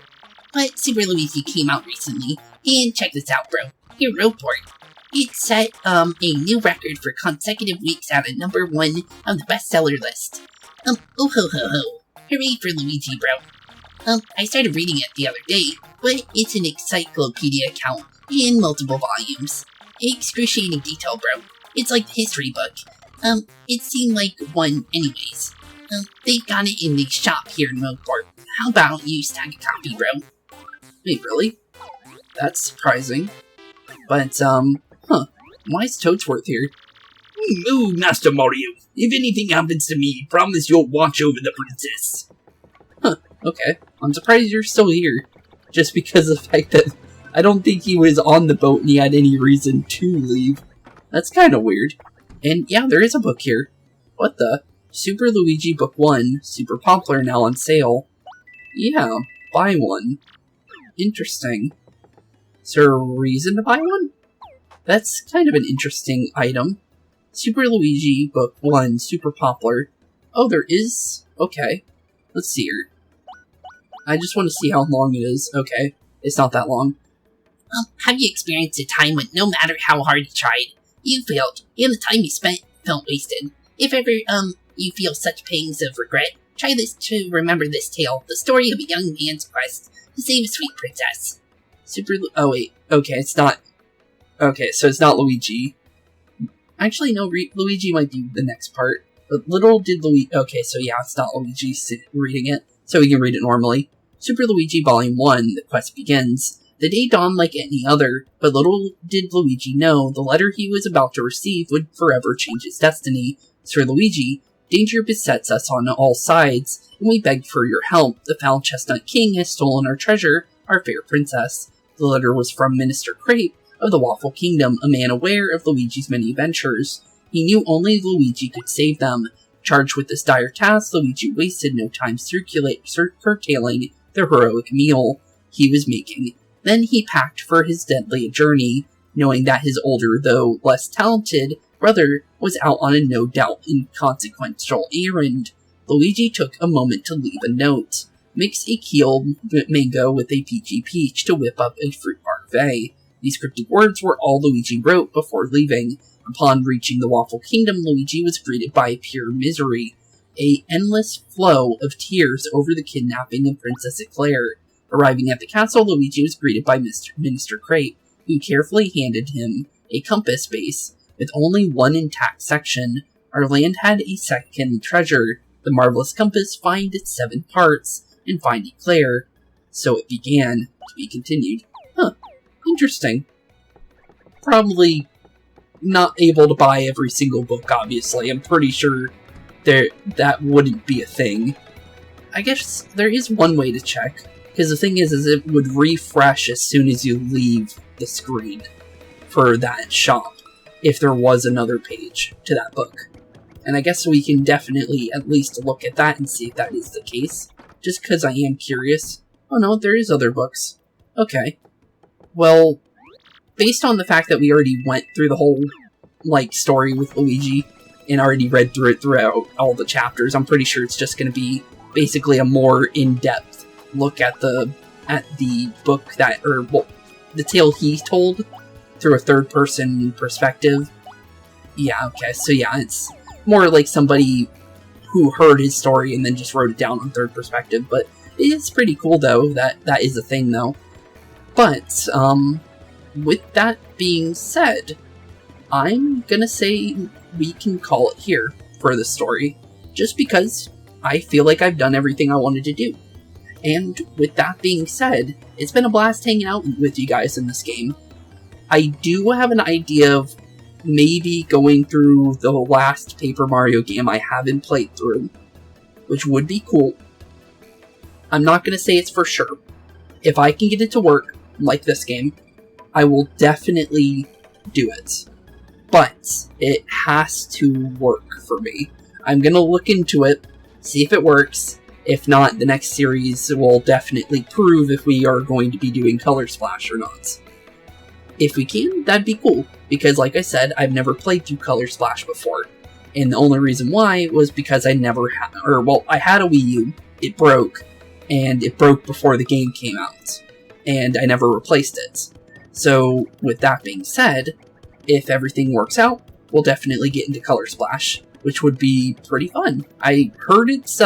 But Super Luigi came out recently, and check this out, bro. Here, Rogueport. It set, a new record for consecutive weeks at #1 on the bestseller list. Oh ho ho ho. Hooray for Luigi, bro. I started reading it the other day, but it's an encyclopedia account in multiple volumes. Excruciating detail, bro. It's like the history book. It seemed like one anyways. They got it in the shop here in Rogueport. How about you snag a copy, bro? Wait, really? That's surprising. But, why is Toadsworth here? No, Master Mario. If anything happens to me, promise you'll watch over the princess. Huh, okay. I'm surprised you're still here. Just because of the fact that I don't think he was on the boat and he had any reason to leave. That's kind of weird. And yeah, there is a book here. What the? Super Luigi Book 1, super popular, now on sale. Yeah, buy one. Interesting. Is there a reason to buy one? That's kind of an interesting item. Super Luigi Book 1, super popular. Oh, there is? Okay. Let's see here. I just want to see how long it is. Okay, it's not that long. Have you experienced a time when no matter how hard you tried, you failed, and the time you spent felt wasted? If ever, you feel such pangs of regret, try this to remember this tale, the story of a young man's quest to save a sweet princess. Oh wait, okay, it's not... Okay, so it's not Luigi. Actually, no, Luigi might be the next part. But little did Luigi... Okay, so yeah, it's not Luigi reading it, so we can read it normally. Super Luigi Volume 1, the quest begins. The day dawned like any other, but little did Luigi know the letter he was about to receive would forever change his destiny. As for Luigi, Danger besets us on all sides, and we beg for your help. The foul chestnut king has stolen our treasure, our fair princess. The letter was from Minister Crepe of the Waffle Kingdom, a man aware of Luigi's many adventures. He knew only Luigi could save them. Charged with this dire task, Luigi wasted no time curtailing the heroic meal he was making. Then he packed for his deadly journey, knowing that his older, though less talented, brother was out on a no-doubt inconsequential errand. Luigi took a moment to leave a note. Mix a keeled mango with a peachy peach to whip up a fruit parfait. These cryptic words were all Luigi wrote before leaving. Upon reaching the Waffle Kingdom, Luigi was greeted by pure misery. An endless flow of tears over the kidnapping of Princess Eclair. Arriving at the castle, Luigi was greeted by Minister Crepe, who carefully handed him a compass base. With only one intact section, our land had a second treasure, the marvelous compass. Find its 7 parts, and find Eclair. So it began, to be continued. Huh, interesting. Probably not able to buy every single book, obviously. I'm pretty sure that wouldn't be a thing. I guess there is one way to check, because the thing is it would refresh as soon as you leave the screen for that shop, if there was another page to that book. And I guess we can definitely at least look at that and see if that is the case, just because I am curious. Oh no, there is other books. Okay. Well, based on the fact that we already went through the whole, story with Luigi, and already read through it throughout all the chapters, I'm pretty sure it's just going to be basically a more in-depth look at the book the tale he told through a third-person perspective. Yeah, okay, so yeah, it's more like somebody who heard his story and then just wrote it down on third perspective, but it's pretty cool, though, that is a thing, though. But, with that being said, I'm gonna say we can call it here for the story, just because I feel like I've done everything I wanted to do. And with that being said, it's been a blast hanging out with you guys in this game. I do have an idea of maybe going through the last Paper Mario game I haven't played through, which would be cool. I'm not going to say it's for sure. If I can get it to work, like this game, I will definitely do it. But it has to work for me. I'm going to look into it, see if it works. If not, the next series will definitely prove if we are going to be doing Color Splash or not. If we can, that'd be cool, because like I said, I've never played through Color Splash before. And the only reason why was because I never had, I had a Wii U, it broke, and it broke before the game came out, and I never replaced it. So, with that being said, if everything works out, we'll definitely get into Color Splash, which would be pretty fun. I heard it's,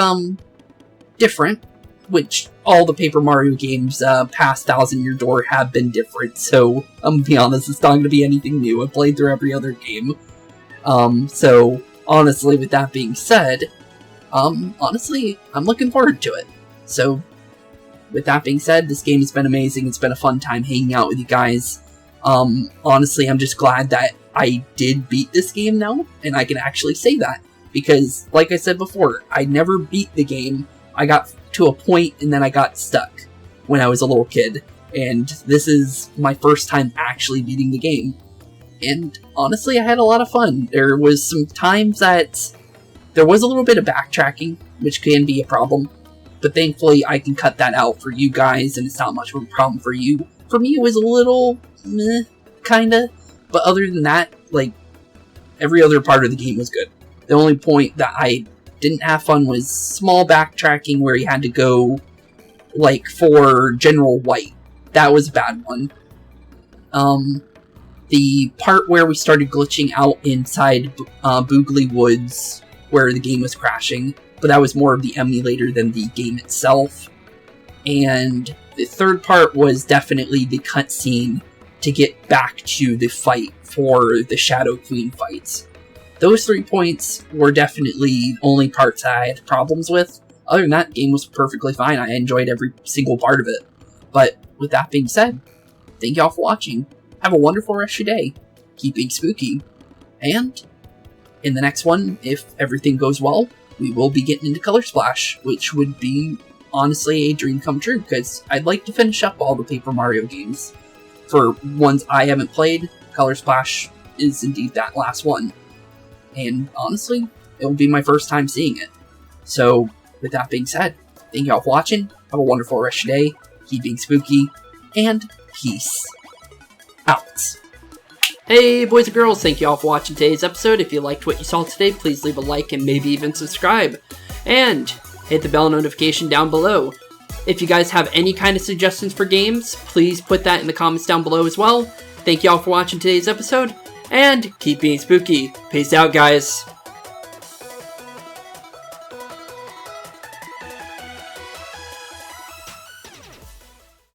different, which all the Paper Mario games past Thousand Year Door have been different, so I'm gonna be honest, it's not gonna be anything new. I've played through every other game. So, honestly, with that being said, honestly, I'm looking forward to it. So, with that being said, this game has been amazing. It's been a fun time hanging out with you guys. Honestly, I'm just glad that I did beat this game now, and I can actually say that. Because, like I said before, I never beat the game. I got to a point, and then I got stuck when I was a little kid. And this is my first time actually beating the game. And honestly, I had a lot of fun. There was some times that there was a little bit of backtracking, which can be a problem. But thankfully, I can cut that out for you guys, and it's not much of a problem for you. For me, it was a little meh, kinda. But other than that, every other part of the game was good. The only point that I didn't have fun was small backtracking where you had to go, for General White. That was a bad one. The part where we started glitching out inside Boogly Woods, where the game was crashing, but that was more of the emulator than the game itself. And the third part was definitely the cutscene to get back to the fight for the Shadow Queen fights. Those 3 points were definitely only parts I had problems with. Other than that, the game was perfectly fine. I enjoyed every single part of it. But with that being said, thank y'all for watching. Have a wonderful rest of your day. Keep being spooky. And In the next one, if everything goes well, we will be getting into Color Splash, which would be honestly a dream come true, because I'd like to finish up all the Paper Mario games. For ones I haven't played, Color Splash is indeed that last one. And honestly, it will be my first time seeing it. So, with that being said, thank you all for watching, have a wonderful rest of your day, keep being spooky, and peace out. Hey boys and girls, thank you all for watching today's episode. If you liked what you saw today, please leave a like and maybe even subscribe. And hit the bell notification down below. If you guys have any kind of suggestions for games, please put that in the comments down below as well. Thank you all for watching today's episode, and keep being spooky. Peace out, guys.